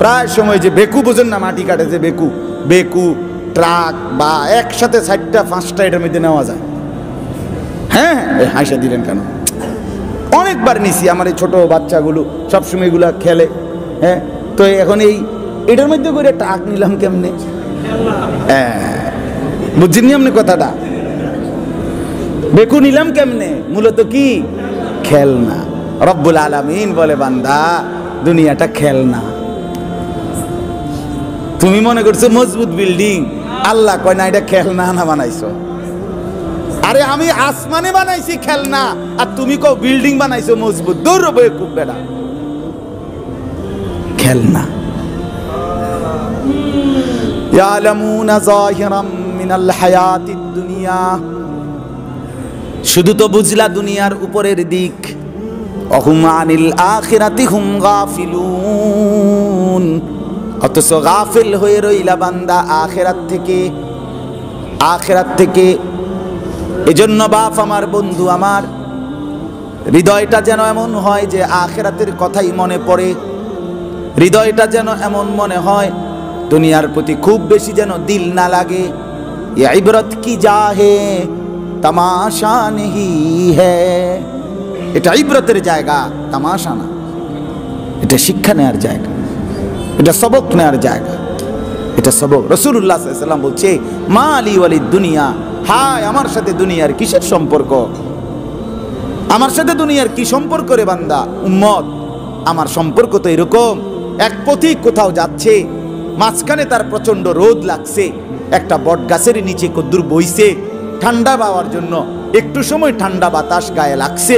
প্রায় সময় যে বেকু, বোঝেন না, মাটি কাটে যে বেকু, বেকু, ট্রাক বা একসাথে 4টা 5টা এটার মধ্যে নেওয়া যায়। হ্যাঁ, হাসা দিলেন কেন? অনেকবার নিছি। আমার এই ছোট বাচ্চাগুলো সবসময় এগুলা খেলে। হ্যাঁ, তো এখন এটার মধ্যে করে ট্রাক নিলাম কেমনে? বুঝছেন নি আপনি কথাটা? বেকু নিলাম কেমনে? মূলত কি? খেলনা। রব্বুল আলামিন বলে, বান্দা দুনিয়াটা খেলনা। তুমি মনে করছো মজবুত বিল্ডিং, আল্লাহ কয় না এটা খেলনা না বানাইছো। আরে আমি আসমানে বানাইছি খেলনা, আর তুমি কও বিল্ডিং বানাইছো মজবুত। দূর বেকুব বেটা, খেলনা। ইয়ালামুনা যাহিরাম মিনাল হায়াতিদ দুনিয়া, শুধু তো বুঝলা দুনিয়ার উপরের দিক। অহুম আনিল আখিরাতি হুম গাফিলুন, অথচ গাফিল হয়ে রইলা বান্দা আখিরাত থেকে, আখিরাত থেকে। এজন্য বাপ আমার, বন্ধু আমার, হৃদয়টা যেন এমন হয় যে আখিরাতের কথাই মনে পড়ে। হৃদয়টা যেন এমন মনে হয় দুনিয়ার প্রতি খুব বেশি যেন দিল না লাগে। ये इबरत की जा है तमाशा नहीं है, এটা ইবরতের জায়গা, তামাশা না। এটা শিক্ষা নেওয়ার জায়গা, এটা সবক নেওয়ার জায়গা, এটা সবক। রাসূলুল্লাহ সাল্লাল্লাহু আলাইহি ওয়াসাল্লাম বলছে, মা আলি ওয়ালিদ দুনিয়া, হায় আমার সাথে দুনিয়ার কিসের সম্পর্ক? আমার সাথে দুনিয়ার কি সম্পর্ক রে বান্দা? উম্মত, আমার সম্পর্ক তো এরকম, এক পথিক কোথাও যাচ্ছে, মাঝখানে তার প্রচন্ড রোদ লাগছে, একটা বট গাছের নিচে কদ্দুর বইছে ঠান্ডা পাওয়ার জন্য, একটু সময় ঠান্ডা বাতাস গায়ে লাগছে,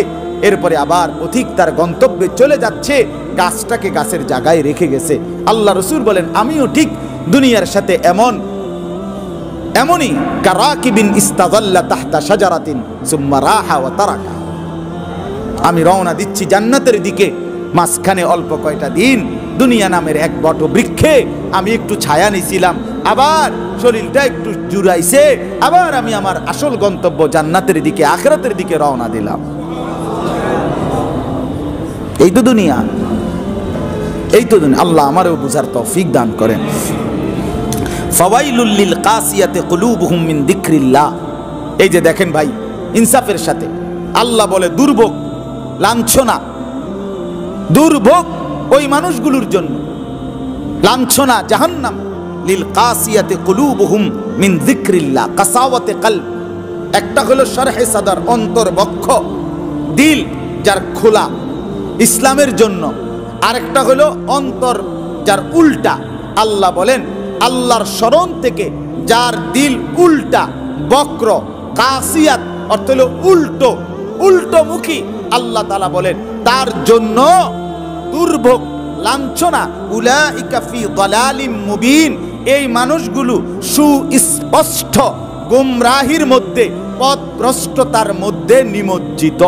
এরপরে আবার পথিক তার গন্তব্যে চলে যাচ্ছে, গাছটাকে গাছের জায়গায় রেখে গেছে। আল্লাহ রাসূল বলেন, আমিও ঠিক দুনিয়ার সাথে এমনই কারাকিবিন ইস্তাযাল্লা তাহতা শাজারাতিন সুম্মা রাহা ওয়া তারাকা। আমি রওনা দিচ্ছি জান্নাতের দিকে, মাঝখানে অল্প কয়টা দিন দুনিয়া নামের এক বট বৃক্ষে আমি একটু ছায়া নিছিলাম, আবার শরীরটা একটু জুড়াইছে, আবার আমি আমার আসল গন্তব্য জান্নাতের দিকে, আখিরাতের দিকে রওনা দিলাম। এই তো দুনিয়া, এই তো দুনিয়া। আল্লাহ আমারও বুঝার তৌফিক দান করেন। ফাওয়াইলুল লিল কাসিয়াতি কুলুবুহুম মিন যিকরিল্লাহ। এই যে দেখেন ভাই, ইনসাফের সাথে আল্লাহ বলে দুর্ভোগ, লাঞ্ছনা, দুর্ভোগ ওই মানুষগুলোর জন্য, লাঞ্ছনা, জাহান্নাম। লিল কাসিয়াতি কুলুবুহুম মিন যিকরিল্লাহ, কাসাওয়াতে কলব। একটা হলো শরহে সাদর, অন্তর বক্ষ দিল যার খোলা ইসলামের জন্য, আরেকটা হলো অন্তর যার উল্টা। আল্লাহ বলেন, আল্লাহর স্মরণ থেকে যার দিল উল্টা, বক্র, কাসিয়াত অর্থ হলো উল্টো, উল্টোমুখী। আল্লাহ তাআলা বলেন তার জন্য দুর্ভোগ, লাঞ্ছনা। উলাইকা ফি দালালিম মুবিন, এই মানুষগুলো সুস্পষ্ট গোমরাহির মধ্যে, পথভ্রষ্টতার মধ্যে নিমজ্জিত।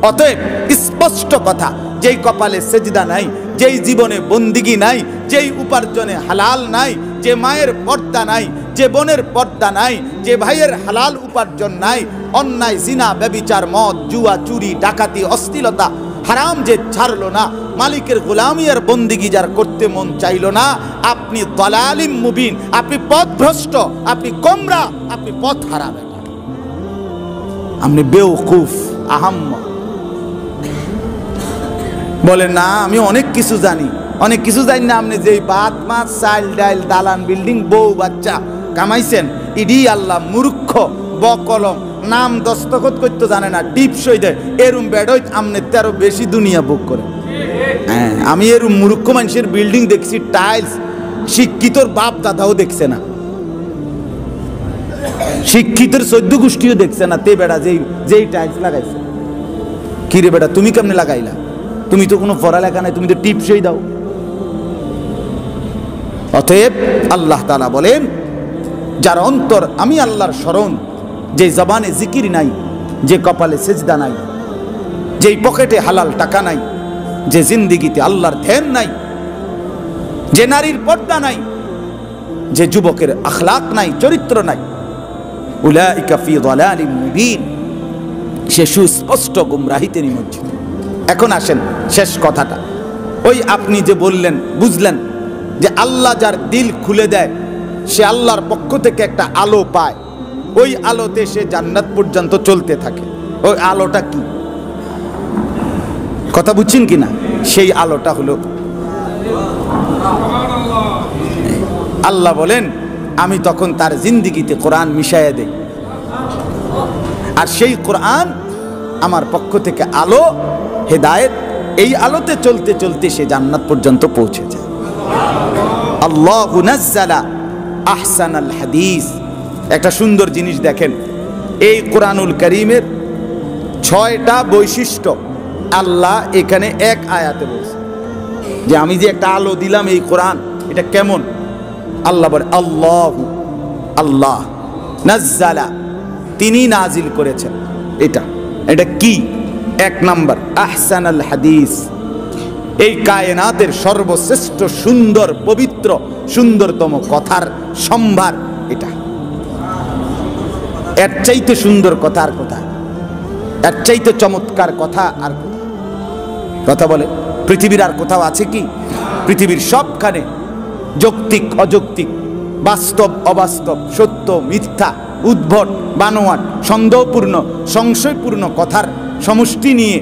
অতএব স্পষ্ট কথা, যেই কপালে সেজদা নাই, যেই জীবনে বন্দিগি নাই, যেই উপার্জনে হালাল নাই, যে মায়ের পর্দা নাই, যে বোনের পর্দা নাই, যে ভাইয়ের হালাল উপার্জন নাই, অন্যায়, জিনা, ব্যভিচার, মদ, জুয়া, চুরি, ডাকাতি, অশ্লীলতা, হারাম যে ছাড়লো না, মালিকের গোলামি আর বন্দিগি যার করতে মন চাইল না, আপনি দালালিম মুবিন, আপনি পথভ্রষ্ট, আপনি গোমরা, আপনি পথ হারাবেন, আপনি বেওকুফ, আহাম্মা। বলে না আমি অনেক কিছু জানি, অনেক কিছু জানি না। আপনি যে ভাত মাছ চাল ডাইল দালান বিল্ডিং বউ বাচ্চা কামাইছেন, ইডি আল্লাহ মূর্খ, বকলম, নাম দস্তখত করতে জানে না, টিপসই দেয়, এরম বেডই আমনে তেরো বেশি দুনিয়া বুক করে। হ্যাঁ, আমি এরম মূর্খ মানুষের বিল্ডিং দেখছি, টাইলস, শিক্ষিতর বাপ দাদাও দেখছে না। শিক্ষিতের 14 গোষ্ঠীও দেখছে না তে বেড়া যেই টাইলস লাগাইছে। কি রে বেটা, তুমি কেমনে লাগাইলা? তুমি তো কোনো পড়ালেখা নাই, তুমি তো টিপসই দাও। অতএব আল্লাহ তাআলা বলেন, যার অন্তর আমি আল্লাহর স্মরণ, যে জবানে জিকির নাই, যে কপালে সেজদা নাই, যেই পকেটে হালাল টাকা নাই, যে জিন্দিগিতে আল্লাহর ধ্যান নাই, যে নারীর পর্দা নাই, যে যুবকের আখলাক নাই, চরিত্র নাই, উলাইকা ফি যালালিম মুবিন, সে সুস্পষ্ট গুমরাহিতে নিমজ্জিত। এখন আসেন শেষ কথাটা, ওই আপনি যে বললেন, বুঝলেন যে আল্লাহ যার দিল খুলে দেয় সে আল্লাহর পক্ষ থেকে একটা আলো পায়, ওই আলোতে সে জান্নাত পর্যন্ত চলতে থাকে। ওই আলোটা কি? কথা বুঝছেন কিনা? সেই আলোটা হলো আল্লাহ বলেন, আমি তখন তার জিন্দিগিতে কোরআন মিশাইয়া দেই, আর সেই কোরআন আমার পক্ষ থেকে আলো, হেদায়েত, এই আলোতে চলতে চলতে সে জান্নাত পর্যন্ত পৌঁছে যায়। আল্লাহু নাজ্জালা আহসানাল হাদিস। একটা সুন্দর জিনিস দেখেন, এই কোরআনুল কারীমের 6টা বৈশিষ্ট্য আল্লাহ এখানে এক আয়াতে বলছে, যে আমি যে একটা আলো দিলাম এই কোরআন, এটা কেমন? আল্লাহ বলে আল্লাহু, আল্লাহ, নাজ্জালা, তিনি নাজিল করেছেন। এটা কি? 1 নাম্বার আহসানাল হাদিস, এই কায়নাতের সর্বশ্রেষ্ঠ সুন্দর পবিত্র সুন্দরতম কথার সম্ভার এটা। এর চাইতে সুন্দর কথা আর কোথায়? এর চাইতে চমৎকার কথা আর কোথায়? কথা বলে পৃথিবীর আর কোথাও আছে কি? পৃথিবীর সবখানে যৌক্তিক অযৌক্তিক, বাস্তব অবাস্তব, সত্য মিথ্যা, উদ্ভট বানোয়াট, সন্দেহপূর্ণ সংশয়পূর্ণ কথার সমষ্টি নিয়ে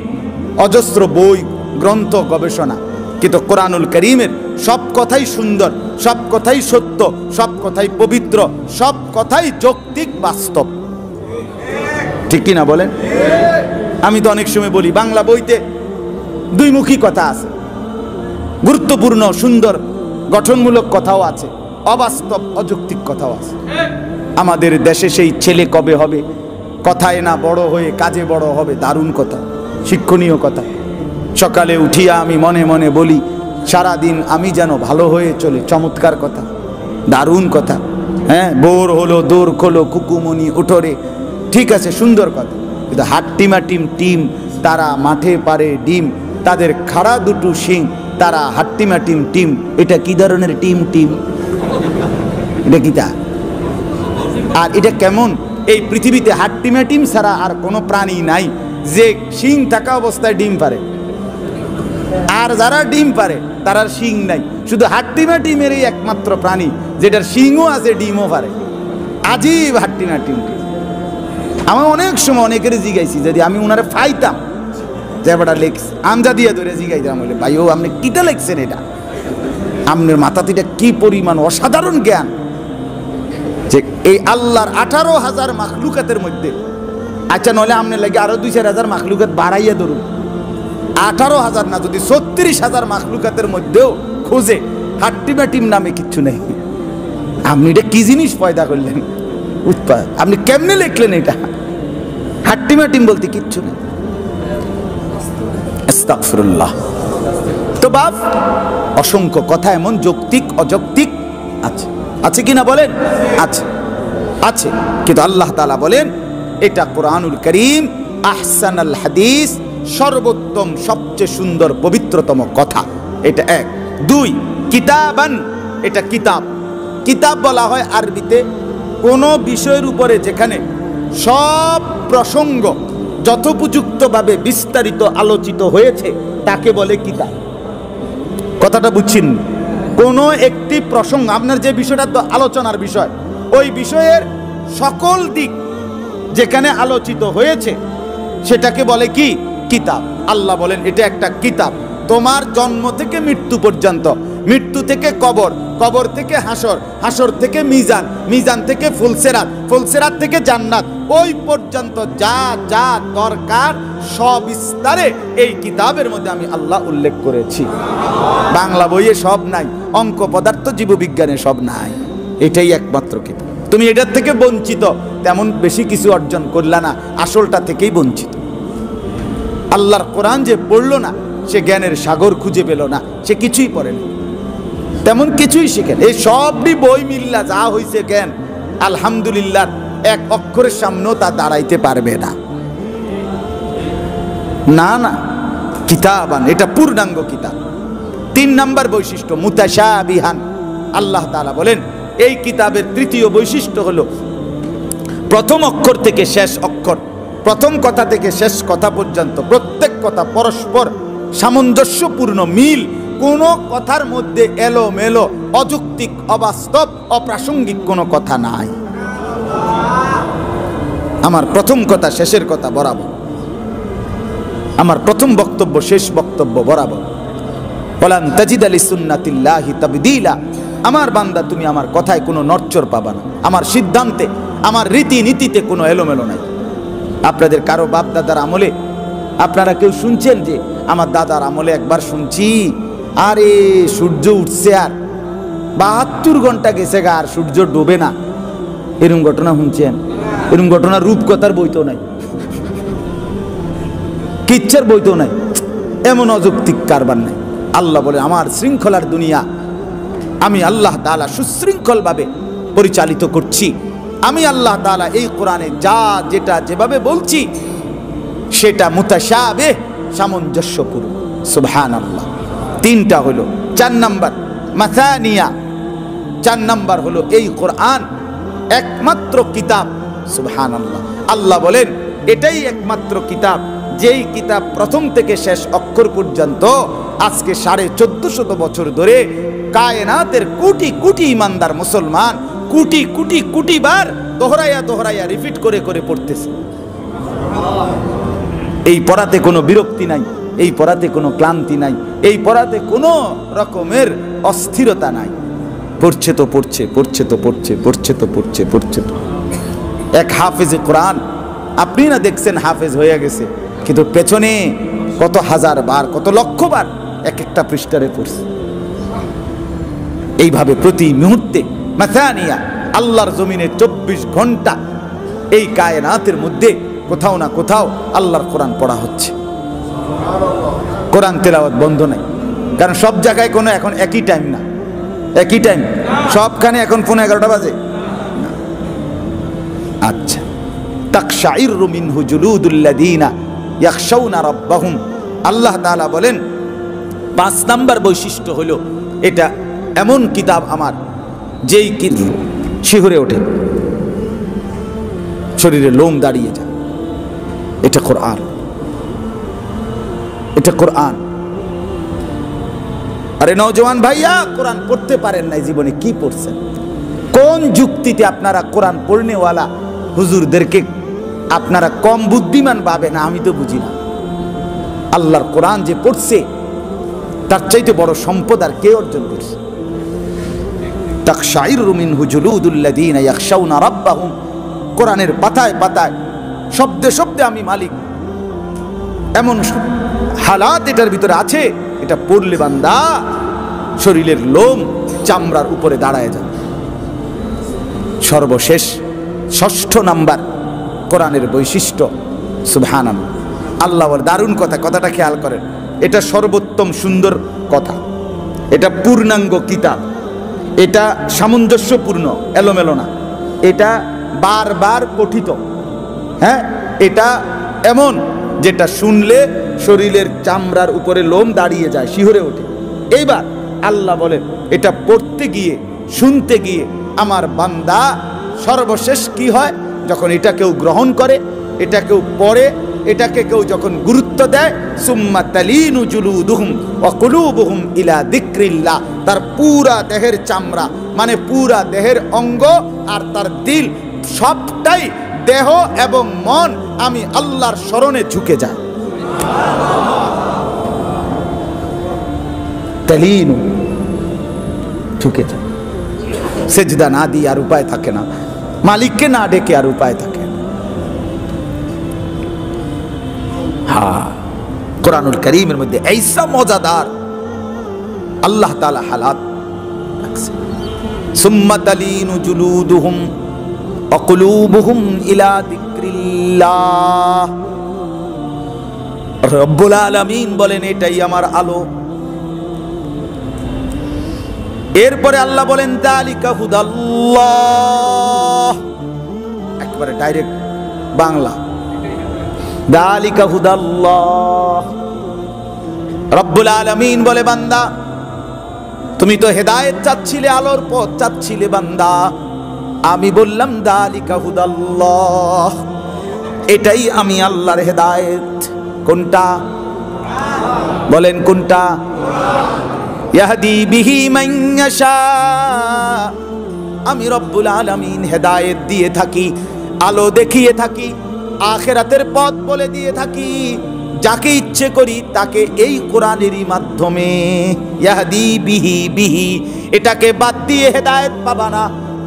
অজস্র বই, গ্রন্থ, গবেষণা। কিন্তু কোরআনুল কারীমের সব কথাই সুন্দর, সব কথাই সত্য, সব কথাই পবিত্র, সব কথাই যৌক্তিক বাস্তব। ঠিক কিনা বলেন? আমি তো অনেক সময় বলি, বাংলা বইতে দুইমুখী কথা আছে, গুরুত্বপূর্ণ সুন্দর গঠনমূলক কথাও আছে, অবাস্তব অযৌক্তিক কথাও আছে। আমাদের দেশে সেই ছেলে কবে হবে, কথায় না বড় হয়ে কাজে বড় হবে, দারুণ কথা, শিক্ষণীয় কথা। সকালে উঠিয়া আমি মনে মনে বলি, সারাদিন আমি যেন ভালো হয়ে চলে, চমৎকার কথা, দারুণ কথা। হ্যাঁ, বোর হলো দৌড় খোলো কুকুমনি উঠোরে, ঠিক আছে, সুন্দর কথা। কিন্তু হাট্টিমাটিম টিম, তারা মাঠে পারে ডিম, তাদের খাড়া দুটো শিং, তারা হাট্টিমাটিম টিম। এটা কি ধরনের টিম? এটা কি তা? আর এটা কেমন? এই পৃথিবীতে হাট্টিমাটিম ছাড়া আর কোনো প্রাণী নাই যে শিং থাকা অবস্থায় ডিম পারে, আর যারা ডিম পারে তারা শিং নাই। শুধু হাট্টিমাটিমের এই একমাত্র প্রাণী যেটার শিংও আছে, ডিমও পারে। আজীব হাট্টিমাটিম। আমার অনেক সময় অনেকের জিগাইছি, যদি আমি ওনারে ফাইতাম যে বেটা লেখছে, আমজা দিয়ে ধরে জিগাইতাম, বলে ভাই ও আপনি কিটা লেখছেন, এটা আপনার মাথাতে এটা কি পরিমাণ অসাধারণ জ্ঞান, যে এই আল্লাহর 18,000 মাখলুকাতের মধ্যে, আচ্ছা নইলে আপনার লাগে আরো 2-4,000 মাখলুকাত বাড়াইয়া ধরুন, 18,000 না, যদি 36,000 মাখলুকাতের মধ্যেও খোঁজে, হাট্টিমাটিম নামে কিচ্ছু নেই। আপনি এটা কি জিনিস পয়দা করলেন? উৎপাদ, আপনি কেমনে লিখলেন এটা? হাট্টিমাটিম বলতে কিচ্ছু নেই। আস্তাগফিরুল্লাহ। তো বাপ, অসংখ্য কথা এমন যৌক্তিক অযৌক্তিক আছে, আছে কিনা বলেন? আছে, আছে। কিন্তু আল্লাহ তাআলা বলেন এটা কোরআনুল কারীম আহসানাল হাদিস, সর্বোত্তম সবচেয়ে সুন্দর পবিত্রতম কথা। এটা 1। 2, কিতাবান, এটা কিতাব। কিতাব বলা হয় আরবিতে কোনো বিষয়ের উপরে যেখানে সব প্রসঙ্গ যথোপযুক্তভাবে বিস্তারিত আলোচিত হয়েছে তাকে বলে কিতাব। কথাটা বুঝছেন? কোনো একটি প্রসঙ্গ, আপনার যে বিষয়টা তো আলোচনার বিষয়, ওই বিষয়ের সকল দিক যেখানে আলোচিত হয়েছে সেটাকে বলে কি? কিতাব। আল্লাহ বলেন এটা একটা কিতাব। তোমার জন্ম থেকে মৃত্যু পর্যন্ত, মৃত্যু থেকে কবর, কবর থেকে হাসর, হাসর থেকে মিজান, মিজান থেকে ফুলসেরাত, ফুলসেরাত থেকে জান্নাত, ওই পর্যন্ত যা যা দরকার সবিস্তারে এই কিতাবের মধ্যে আমি আল্লাহ উল্লেখ করেছি। বাংলা বইয়ে সব নাই, অঙ্ক পদার্থ জীববিজ্ঞানে সব নাই, এটাই একমাত্র কিতাব। তুমি এটার থেকে বঞ্চিত, তেমন বেশি কিছু অর্জন করলা না, আসলটা থেকেই বঞ্চিত। আল্লাহর কোরআন যে পড়লো না, সে জ্ঞানের সাগর খুঁজে পেল না, সে কিছুই পড়ে না, তেমন কিছুই শিখেন। এই সবই বই মিল্লা যা হয়েছে জ্ঞান, আলহামদুলিল্লাহ এক অক্ষরের সামনেও তা দাঁড়াইতে পারবে না। না না, কিতাবান, এটা পূর্ণাঙ্গ কিতাব। 3 নাম্বার বৈশিষ্ট্য মুতাশাবিহান। আল্লাহ তাআলা বলেন এই কিতাবের তৃতীয় বৈশিষ্ট্য হলো প্রথম অক্ষর থেকে শেষ অক্ষর, প্রথম কথা থেকে শেষ কথা পর্যন্ত প্রত্যেক কথা পরস্পর সামঞ্জস্যপূর্ণ, মিল, কোনো কথার মধ্যে এলোমেলো, অযৌক্তিক, অবাস্তব, অপ্রাসঙ্গিক কোনো কথা নাই। আমার প্রথম কথা শেষের কথা বরাবর, আমার প্রথম বক্তব্য শেষ বক্তব্য বরাবর। ওয়ালান তাজিদা লিসুন্নাতিল্লাহি তাবদীলা। আমার বান্দা, তুমি আমার কথায় কোনো নড়চড় পাবা না, আমার সিদ্ধান্তে, আমার রীতিনীতিতে কোনো এলোমেলো নাই। আপনাদের কারো বাপ দাদার আমলে আপনারা কেউ শুনছেন যে আমার দাদার আমলে একবার শুনছি, আরে সূর্য উঠছে আর 72 ঘন্টা গেছে গা আর সূর্য ডোবে না, এরকম ঘটনা শুনছেন? এরকম ঘটনা রূপকথার বইতেও নাই, কিচ্ছার বইতেও নাই, এমন অযৌক্তিক কারবার নাই। আল্লাহ বলে আমার শৃঙ্খলার দুনিয়া আমি আল্লাহ তাআলা সুশৃঙ্খলভাবে পরিচালিত করছি। আমি আল্লাহ তাআলা এই কোরআনে যা যেটা যেভাবে বলছি সেটা মুতাশাবিহ, সামঞ্জস্যপূর্ণ। সুবহানাল্লাহ। 3টা হলো। 4 নাম্বার মাসানিয়া, 4 নাম্বার হলো এই কোরআন একমাত্র কিতাব। সুবহানাল্লাহ। আল্লাহ বলেন এটাই একমাত্র কিতাব, যেই কিতাব প্রথম থেকে শেষ অক্ষর পর্যন্ত আজকে 1450 বছর ধরে কায়নাতের কোটি কোটি ইমানদার মুসলমান কোটি কোটি কোটি বার দোহরাইয়া দোহরাইয়া রিপিট করে করে পড়তেছে। এই পড়াতে কোনো বিরক্তি নাই, এই পড়াতে কোনো ক্লান্তি নাই, এই পড়াতে কোনো রকমের অস্থিরতা নাই। পড়ছে তো পড়ছে, পড়ছে তো পড়ছে, পড়ছে তো পড়ছে, পড়ছে তো। এক হাফেজে কোরআন, আপনি না দেখছেন হাফেজ হয়ে গেছে, কিন্তু পেছনে কত হাজার বার, কত লক্ষ বার এক একটা পৃষ্ঠারে পড়ছে। এইভাবে প্রতি মুহূর্তে মাসানিয়া, আল্লাহর জমিনে 24 ঘন্টা এই কায়নাতের মধ্যে কোথাও না কোথাও আল্লাহর কোরআন পড়া হচ্ছে। কোরআন তেলাওয়াত বন্ধ নাই, কারণ সব জায়গায় কোনো এখন একই টাইম না, একই টাইম সবখানে এখন 11:15 বাজে। আচ্ছা, তাকশাইরু মিনহু জুলুদুল্লাযীনা ইয়াখশাউনা রাব্বাহুম। আল্লাহ তাআলা বলেন 5 নাম্বার বৈশিষ্ট্য হলো এটা এমন কিতাব আমার, যেই কি শিহরে ওঠে, শরীরে লোম দাঁড়িয়ে যায়। এটা কোরআন, এটা কোরআন। আরে নওজওয়ান ভাইয়া, কোরআন পড়তে পারেন নাই জীবনে, কি পড়ছেন? কোন যুক্তিতে আপনারা কোরআন পড়নেওয়ালা হুজুরদেরকে আপনারা কম বুদ্ধিমান ভাবেন? আমি তো বুঝি না। আল্লাহর কোরআন যে পড়ছে তার চাইতে বড় সম্পদ আর কে অর্জন করছে? তাকশাইরু মিনহু জুলুদুল্লাযীনা ইয়াখশাউনা রাব্বাহুম। কোরআনের পাতায় পাতায়, শব্দে শব্দে আমি মালিক, এমন হালাত এটার ভিতরে আছে, এটা পড়লে বান্দা শরীরের লোম চামড়ার উপরে দাঁড়ায় যাবে। সর্বশেষ 6 নাম্বার কোরআনের বৈশিষ্ট্য, সুবহানাল্লাহ। আল্লাহ বলে দারুণ কথা, কথাটা খেয়াল করেন, এটা সর্বোত্তম সুন্দর কথা, এটা পূর্ণাঙ্গ কিতাব, এটা সামঞ্জস্যপূর্ণ, এলোমেলো না, এটা বারবার পঠিত। হ্যাঁ, এটা এমন যেটা শুনলে শরীরের চামড়ার উপরে লোম দাঁড়িয়ে যায়, শিহরে ওঠে। এইবার আল্লাহ বলেন এটা পড়তে গিয়ে, শুনতে গিয়ে আমার বান্দা সর্বশেষ কি হয়? যখন এটা কেউ গ্রহণ করে, এটা কেউ পড়ে, এটাকে কেউ যখন গুরুত্ব দেয়, সুম্মা তালিনু জুলুদুহুম ওয়া কুলুবুহুম ইলা যিকরিল্লাহ, তার পুরা দেহের চামড়া মানে পুরা দেহের অঙ্গ আর তার দিল সবটাই, দেহ এবং মন আমি আল্লাহর স্মরণে ঝুঁকে যায়। তালিনু, ঝুঁকে যায়। সেজদা না দিয়ে আর উপায় থাকে না, মালিককে না ডেকে আর উপায় থাকে না। হ্যাঁ, কোরআনুল কারীমের মধ্যে এইসা মজাদার আল্লাহ তাআলা হালাত রাখছে। সুম্মা তালিনু জুলুদুহুম, অকুলুবুহুম ইলা যিকরিল্লাহ। রব্বুল আলামিন বলেন এটাই আমার আলো। এরপরে আল্লাহ বলেন যালিকা হুদাল্লাহ, একবারে ডাইরেক্ট বাংলা, যালিকা হুদাল্লাহ। রব্বুল আলামিন বলে বান্দা তুমি তো হেদায়েত চাচ্ছিলে, আলোর পথ চাচ্ছিলে বান্দা, আমি বললাম যালিকা হুদাল্লাহ, এটাই আমি আল্লাহর হেদায়েত। কোনটা বলেন, কোনটা? ইয়াহদি বিহি মান ইয়াশা, আমি রব্বুল আলামিন হেদায়েত দিয়ে থাকি, আলো দেখিয়ে থাকি, আখিরাতের পথ বলে দিয়ে থাকি যাকে ইচ্ছে করি তাকে এই কোরআনেরই মাধ্যমে। ইয়াহদি বিহি, এটাকে বাদ দিয়ে হেদায়েত পাবা না,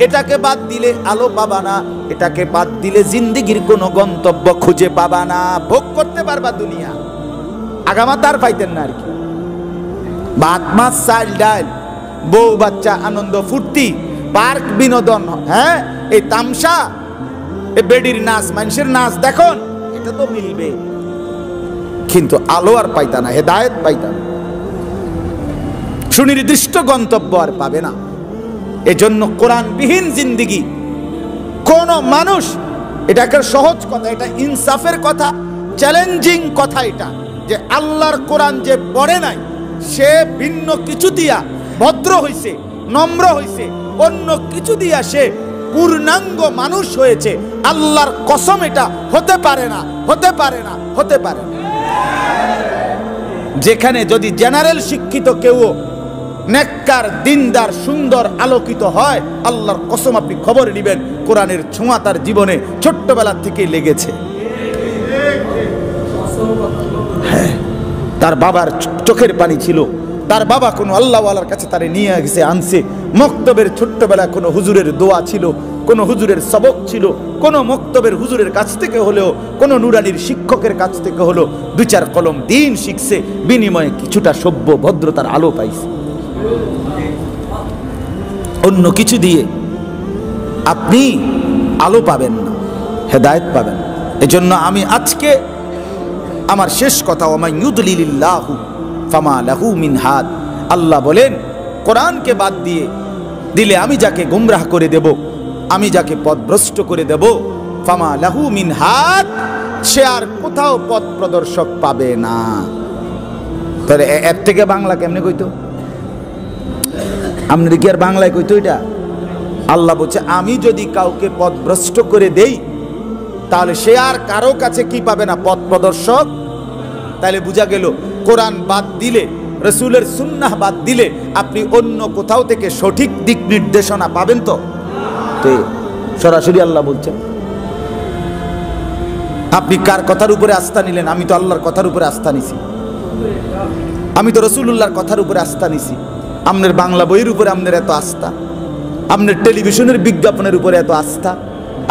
এটাকে বাদ দিলে আলো পাবা না, এটাকে বাদ দিলে জিন্দেগির কোনো গন্তব্য খুঁজে পাবা না। ভোগ করতে পারবা দুনিয়া, আগামা তার পাইতেন না আর কি। ভাত মাছ চাল ডাল, বউ বাচ্চা, আনন্দ ফুর্তি, পার্ক, বিনোদন, হ্যাঁ এই তামসা, এই বেডির নাচ, মানুষের নাচ দেখুন, এটা তো মিলবে, কিন্তু আলো আর পাইতা না, হেদায়েত পাইতা না, সুনির্দিষ্ট গন্তব্য আর পাবে না। এজন্য কোরআনবিহীন জিন্দেগি কোন মানুষ, এটা একটা সহজ কথা, এটা ইনসাফের কথা, চ্যালেঞ্জিং কথা, এটা যে আল্লাহর কোরআন যে পড়ে নাই সে ভিন্ন কিছু দিয়া ভদ্র হইছে, নম্র হইছে, অন্য কিছু দিয়া সে পূর্ণাঙ্গ মানুষ হয়েছে। আল্লাহর কসম এটা হতে পারে না, হতে পারে না, হতে পারে না। যেখানে যদি জেনারেল শিক্ষিত কেউ নেককার, দিনদার, সুন্দর, আলোকিত হয়, আল্লাহর কসম আপনি খবর নেবেন কোরআনের ছোঁয়া তার জীবনে ছোট্টবেলা থেকে লেগেছে। হ্যাঁ, তার বাবার চোখের পানি ছিল, তার বাবা কোনো আল্লাহওয়ালার কাছে তারে নিয়ে গেছে, আনছে। মক্তবের ছোট্টবেলা কোনো হুজুরের দোয়া ছিল, কোনো হুজুরের সবক ছিল, কোনো মক্তবের হুজুরের কাছ থেকে হলেও, কোনো নুরানির শিক্ষকের কাছ থেকে হলো দুই চার কলম দিন শিখছে, বিনিময়ে কিছুটা সভ্য ভদ্রতার আলো পাইছে। অন্য কিছু দিয়ে আপনি আলো পাবেন না, হেদায়েত পাবেন। এজন্য আমি আজকে আমার শেষ কথা, ওয়া মান ইউদলিলিল্লাহু ফামা লাহু মিন হাদ। আল্লাহ বলেন কোরআনকে বাদ দিয়ে দিলে আমি যাকে গুমরাহ করে দেব, আমি যাকে পথভ্রষ্ট করে দেব, ফামা লাহু মিন হাদ, সে আর কোথাও পথ প্রদর্শক পাবে না। তাহলে এর থেকে বাংলা কেমনে কইতো? আপনার কি আর বাংলায় কইতো এটা? আল্লাহ বলছে আমি যদি কাউকে পথভ্রষ্ট করে দেই তাহলে সে আর কারো কাছে কি পাবে না? পথ প্রদর্শক। তাহলে বোঝা গেল কোরআন বাদ দিলে, রসুলের সুন্নাহ বাদ দিলে আপনি অন্য কোথাও থেকে সঠিক দিক নির্দেশনা পাবেন তো? সরাসরি আল্লাহ বলছেন। আপনি কার কথার উপরে আস্থা নিলেন? আমি তো আল্লাহর কথার উপরে আস্থা নিছি, আমি তো রসুলুল্লাহর কথার উপরে আস্থা নিছি। আপনার বাংলা বইয়ের উপরে আপনার এত আস্থা, আপনার টেলিভিশনের বিজ্ঞাপনের উপরে এত আস্থা,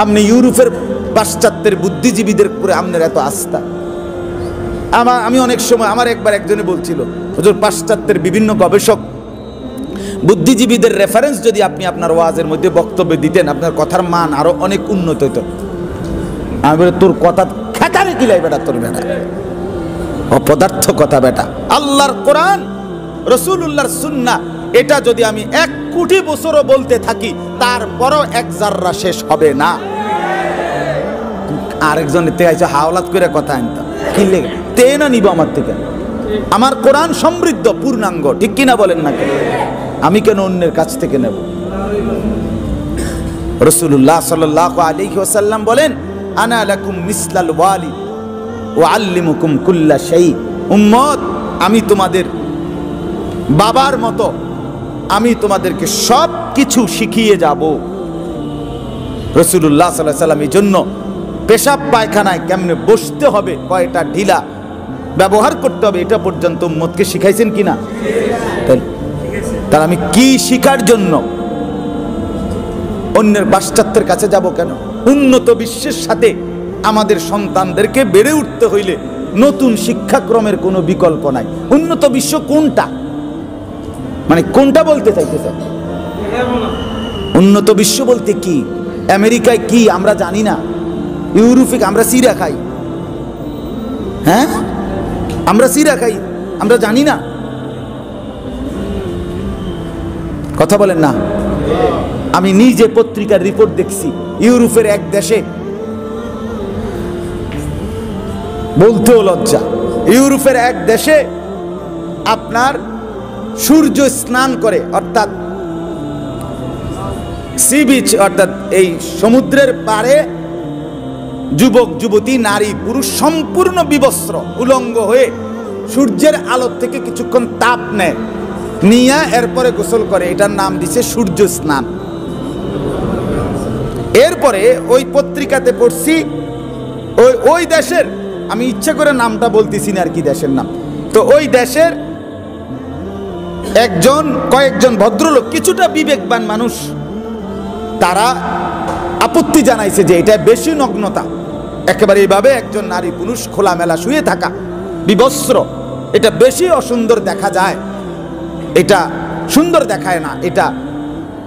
আপনি ইউরোপের পাশ্চাত্যের বুদ্ধিজীবীদের উপরে আপনার এত আস্থা। আমি অনেক সময়, আমার একবার একজনে বলছিল, হুজুর পাশ্চাত্যের বিভিন্ন গবেষক বুদ্ধিজীবীদের রেফারেন্স যদি আপনি আপনার ওয়াজের মধ্যে বক্তব্য দিতেন, আপনার কথার মান আরো অনেক উন্নত হইত। আমি বলি তোর কথা খেতারে কিলাই বেটা, তোর বেটা অপদার্থ কথা বেটা। আল্লাহর কোরআন, রসুলুল্লাহর সুন্নাহ, এটা যদি আমি 1 কোটি বছরও বলতে থাকি তারপরও এক জাররা শেষ হবে না। আরেকজনের থেকে আইসা হাওলাত করে কথা আনতাম, কি লেগে তে না নিব আমার থেকে? আমার কোরআন সমৃদ্ধ, পূর্ণাঙ্গ, ঠিক কিনা বলেন না? কেন আমি কেন অন্যের কাছ থেকে নেব? রাসূলুল্লাহ সাল্লাল্লাহু আলাইহি ওয়াসাল্লাম বলেন আনা লাকুম মিসলাল ওয়ালিদ ওয়া আল্লিমুকুম কুল্লা শাই। উম্মত, আমি তোমাদের বাবার মতো, আমি তোমাদেরকে সব কিছু শিখিয়ে যাব। রাসূলুল্লাহ সাল্লাল্লাহু আলাইহি ওয়াসাল্লাম এই জন্য পেশাব পায়খানায় কেমনে বসতে হবে, কয়টা ঢিলা ব্যবহার করতে হবে, এটা পর্যন্ত উম্মতকে শিখাইছেন কিনা? তাহলে আমি কি শিখার জন্য অন্যের পাশ্চাত্যের কাছে যাব কেন? উন্নত বিশ্বের সাথে আমাদের সন্তানদেরকে বেড়ে উঠতে হইলে নতুন শিক্ষাক্রমের কোনো বিকল্প নাই। উন্নত বিশ্ব কোনটা, মানে কোনটা বলতে চাইতেছে? উন্নত বিশ্ব বলতে কি? আমেরিকায় কি আমরা জানি না, ইউরোপে আমরা সিরা খাই, হ্যাঁ আমরা সিরা খাই, আমরা জানি না, কথা বলেন না। আমি নিজে পত্রিকার রিপোর্ট দেখছি, ইউরোপের এক দেশে, বলতেও লজ্জা, ইউরোপের এক দেশে আপনার সূর্য স্নান করে, অর্থাৎ সি বিচ, অর্থাৎ এই সমুদ্রের পাড়ে যুবক যুবতী নারী পুরুষ সম্পূর্ণ বিবস্ত্র উলঙ্গ হয়ে সূর্যের আলো থেকে কিছুক্ষণ তাপ নেয়, নিয়ে এরপরে গোসল করে। এটার নাম দিছে সূর্য স্নান। এরপরে ওই পত্রিকাতে পড়ছি ওই দেশের, আমি ইচ্ছা করে নামটা বলতেছি না আর কি দেশের নাম, তো ওই দেশের কয়েকজন ভদ্রলোক, কিছুটা বিবেকবান মানুষ, তারা আপত্তি জানাইছে যে এটা বেশি নগ্নতা, একেবারে এইভাবে একজন নারী পুরুষ খোলামেলা শুয়ে থাকা বিবস্ত্র, এটা বেশি অসুন্দর দেখা যায়, এটা সুন্দর দেখায় না, এটা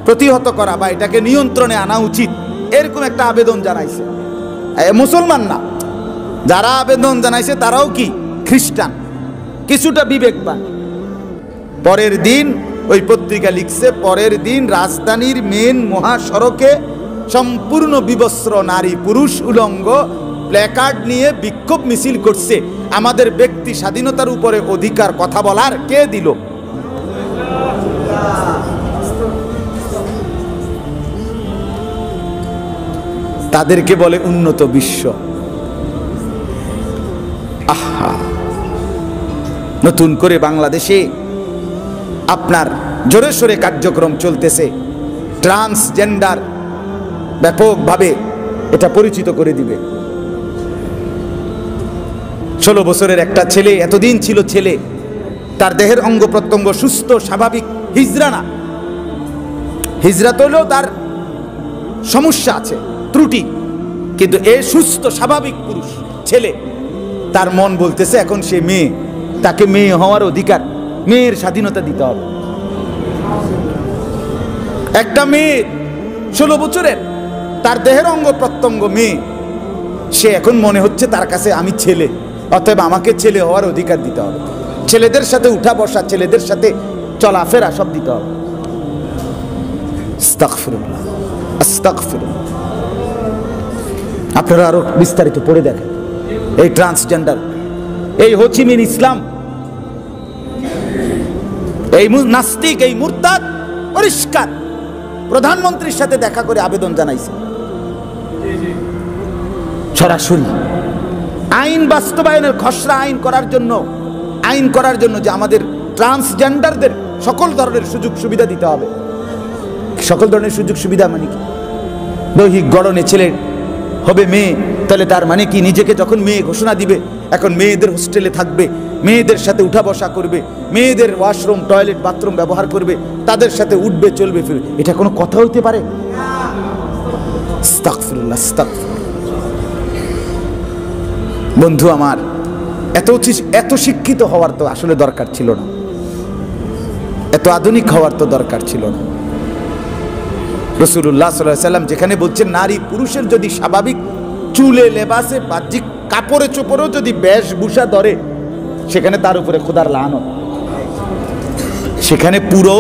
প্রতিহত করা বা এটাকে নিয়ন্ত্রণে আনা উচিত, এরকম একটা আবেদন জানাইছে। মুসলমান না, যারা আবেদন জানাইছে তারাও কি খ্রিস্টান, কিছুটা বিবেকবান। পরের দিন ওই পত্রিকা লিখছে, পরের দিন রাজধানীর মেন মহাসড়কে সম্পূর্ণ বিবস্ত্র নারী পুরুষ উলঙ্গ প্ল্যাকার্ড নিয়ে বিক্ষোভ মিছিল করছে। আমাদের ব্যক্তি স্বাধীনতার উপরে অধিকার কথা বলার কে দিল? তাদেরকে বলে উন্নত বিশ্ব। আহা, নতুন করে বাংলাদেশে আপনার জোরে সোরে কার্যক্রম চলতেছে, ট্রান্সজেন্ডার ব্যাপকভাবে এটা পরিচিত করে দিবে। 16 বছরের একটা ছেলে, এতদিন ছিল ছেলে, তার দেহের অঙ্গ প্রত্যঙ্গ সুস্থ স্বাভাবিক, হিজড়া না, হিজড়া তো হলেও তার সমস্যা আছে, ত্রুটি, কিন্তু এ সুস্থ স্বাভাবিক পুরুষ ছেলে, তার মন বলতেছে এখন সে মেয়ে, তাকে মেয়ে হওয়ার অধিকার, মেয়ের স্বাধীনতা দিতে হবে। একটা মেয়ে 16 বছরের, তার দেহের অঙ্গ প্রত্যঙ্গ মেয়ে, সে এখন মনে হচ্ছে তার কাছে আমি ছেলে, অতএব আমাকে ছেলে হওয়ার অধিকার দিতে হবে, ছেলেদের সাথে উঠা বসা, ছেলেদের সাথে চলাফেরা সব দিতে হবে। আস্তাগফিরুল্লাহ, আস্তাগফিরুল্লাহ। আপনারা আরো বিস্তারিত পড়ে দেখেন এই ট্রান্সজেন্ডার, এই হোচিমিন ইসলাম, এই নাস্তিক, এই মুরতাদ পরিষ্কার প্রধানমন্ত্রীর সাথে দেখা করে আবেদন জানাইছে সরাসরি আইন বাস্তবায়নের, খসড়া আইন করার জন্য যে আমাদের ট্রান্সজেন্ডারদের সকল ধরনের সুযোগ সুবিধা দিতে হবে। সকল ধরনের সুযোগ সুবিধা মানে কি? দৈহিক গড়নে ছেলে হবে মেয়ে, তাহলে তার মানে কি নিজেকে যখন মেয়ে ঘোষণা দিবে, এখন মেয়েদের হোস্টেলে থাকবে, মেয়েদের সাথে উঠা বসা করবে, মেয়েদের ওয়াশরুম টয়লেট বাথরুম ব্যবহার করবে, তাদের সাথে উঠবে চলবে ফিরবে, এটা কোনো কথা হইতে পারে? আস্তাগফিরুল্লাহ, আস্তাগফিরুল্লাহ। বন্ধু আমার, এত শিক্ষিত হওয়ার তো আসলে দরকার ছিল না, এত আধুনিক হওয়ার তো দরকার ছিল না। রাসূলুল্লাহ সাল্লাল্লাহু আলাইহি ওয়াসাল্লাম যেখানে বলছেন নারী পুরুষের যদি স্বাভাবিক চুলে, লেবাসে, বাহ্যিক কাপড়ে চোপড়েও যদি বেশভূষা ধরে, সেখানে তার উপরে খোদার লানত, সেখানে পুরো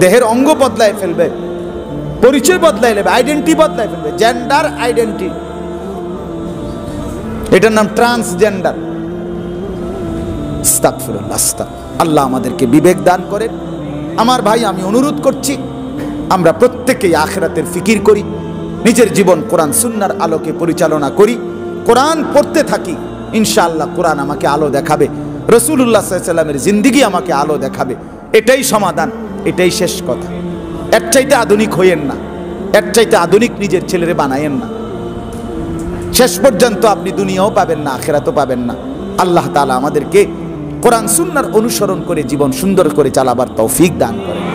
দেহের অঙ্গ বদলায় ফেলবে, পরিচয় বদলায় নেবে, আইডেন্টি বদলায় ফেলবে, জেন্ডার আইডেন্টি, এটার নাম ট্রান্সজেন্ডার। আস্তাগফিরুল্লাহ, আল্লাহ আমাদেরকে বিবেক দান করেন। আমার ভাই, আমি অনুরোধ করছি আমরা প্রত্যেকেই আখিরাতের ফিকির করি, নিজের জীবন কোরআন সুন্নাহর আলোকে পরিচালনা করি, কোরআন পড়তে থাকি, ইনশাআল্লাহ কোরআন আমাকে আলো দেখাবে, রাসূলুল্লাহ সাল্লাল্লাহু আলাইহি ওয়াসাল্লামের জিন্দেগি আমাকে আলো দেখাবে। এটাই সমাধান, এটাই শেষ কথা। এর চাইতে আধুনিক হইয়েন না, এর চাইতে আধুনিক নিজের ছেলেরে বানায়েন না, শেষ পর্যন্ত আপনি দুনিয়াও পাবেন না, আখিরাতও পাবেন না। আল্লাহ তাআলা আমাদেরকে কোরআন সুন্নাহর অনুসরণ করে জীবন সুন্দর করে চালাবার তৌফিক দান করেন,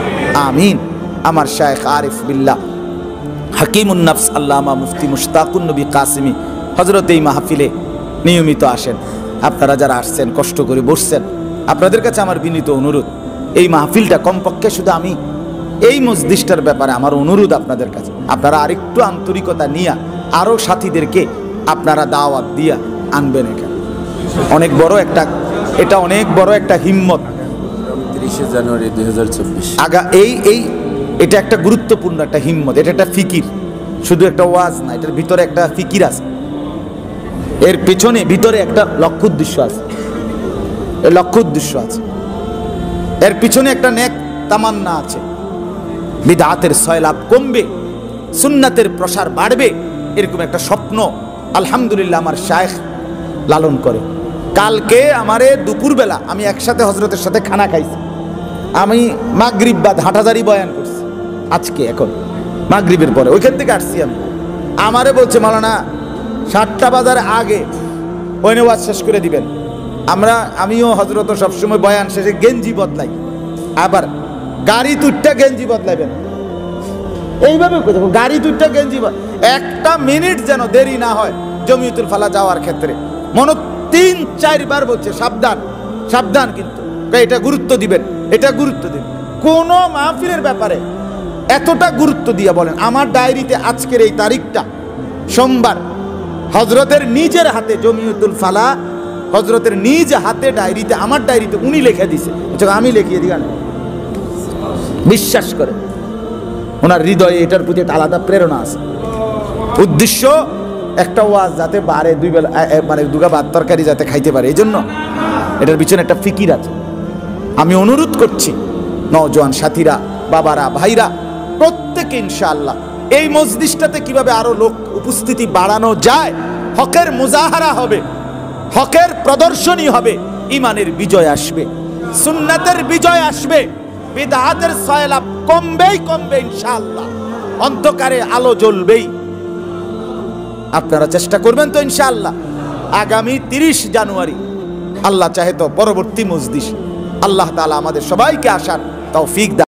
আমিন। আমার শায়েখ আরিফ বিল্লাহ হাকিমুন নফস আল্লামা মুফতি মুশতাকুন নবী কাসিমি হযরত এই মাহফিলে নিয়মিত আসেন। আপনারা যারা আসছেন, কষ্ট করে বসছেন, আপনাদের কাছে আমার বিনীত অনুরোধ, এই মাহফিলটা কমপক্ষে শুধু আমি এই মজলিসটার ব্যাপারে আমার অনুরোধ আপনাদের কাছে, আপনারা আরেকটু আন্তরিকতা নিয়ে আরও সাথীদেরকে আপনারা দাওয়াত দিয়া আনবেন। এখানে অনেক বড় একটা, এটা অনেক বড় একটা হিম্মত। 30 জানুয়ারি 2024 এটা একটা গুরুত্বপূর্ণ একটা হিম্মত, এটা একটা ফিকির, শুধু একটা ওয়াজ না, এটার ভিতরে একটা ফিকির আছে, এর পেছনে ভিতরে একটা লক্ষ্য উদ্দেশ্য আছে, এর পিছনে একটা নেক তামান্না আছে। বিদআতের সয়লাভ কমবে, সুন্নাতের প্রসার বাড়বে, এরকম একটা স্বপ্ন আলহামদুলিল্লাহ আমার শায়েখ লালন করে। কালকে আমারে দুপুরবেলা আমি একসাথে হজরতের সাথে খানা খাইছি, আমি মাগরিব বাদ হাঁটাজারি বয়ান করছি আজকে, এখন মাগরিবের পরে ওইখান থেকে আসছি আমি। আমারে বলছে মাওলানা 7টা বাজার আগে ওই ওয়াজ শেষ করে দিবেন। আমিও হজরত সবসময় বয়ান শেষে গেঞ্জি বদলাই, আবার গাড়ি দুইটা গেঞ্জি বদলাইবেন, এইভাবে গাড়ি দুইটা গেঞ্জি, একটা মিনিট যেন দেরি না হয় জমিয়তুল ফালাহ যাওয়ার ক্ষেত্রে। মনে 3-4 বার বলছে সাবধান সাবধান, কিন্তু এটা গুরুত্ব দিবেন, এটা গুরুত্ব দিবেন। কোন মাহফিলের ব্যাপারে এতটা গুরুত্ব দিয়ে বলেন। আমার ডায়েরিতে আজকের এই তারিখটা সোমবার, হজরতের নিজের হাতে জমিয়তুল ফালাহ হজরতের নিজ হাতে ডায়েরিতে, আমার ডায়েরিতে উনি লিখে দিছে, আমি লিখিয়ে দিই না। বিশ্বাস করে ওনার হৃদয়ে এটার প্রতি একটা আলাদা প্রেরণা আছে। উদ্দেশ্য একটা ওয়াজ যাতে বারে 2 বেলা মানে 2 গা ভাত তরকারি যাতে খাইতে পারে, এই জন্য এটার পিছনে একটা ফিকির আছে। আমি অনুরোধ করছি নওজোয়ান সাথীরা, বাবারা, ভাইরা, প্রত্যেকে ইনশাআল্লাহ এই মজলিসটাতে কিভাবে আরো লোক উপস্থিতি বাড়ানো যায়, হকের মুজাহারা হবে, হকের প্রদর্শনী হবে, ইমানের বিজয় আসবে, সুন্নাতের বিজয় আসবে, বিদআতের সয়লাভ কমবে ইনশাআল্লাহ, অন্ধকারে আলো জ্বলবেই। আপনারা চেষ্টা করবেন তো ইনশাআল্লাহ। আগামী 30 জানুয়ারি আল্লাহ চাহে তো পরবর্তী মজলিস, আল্লাহ তাআলা আমাদের সবাইকে আসার তৌফিক দান।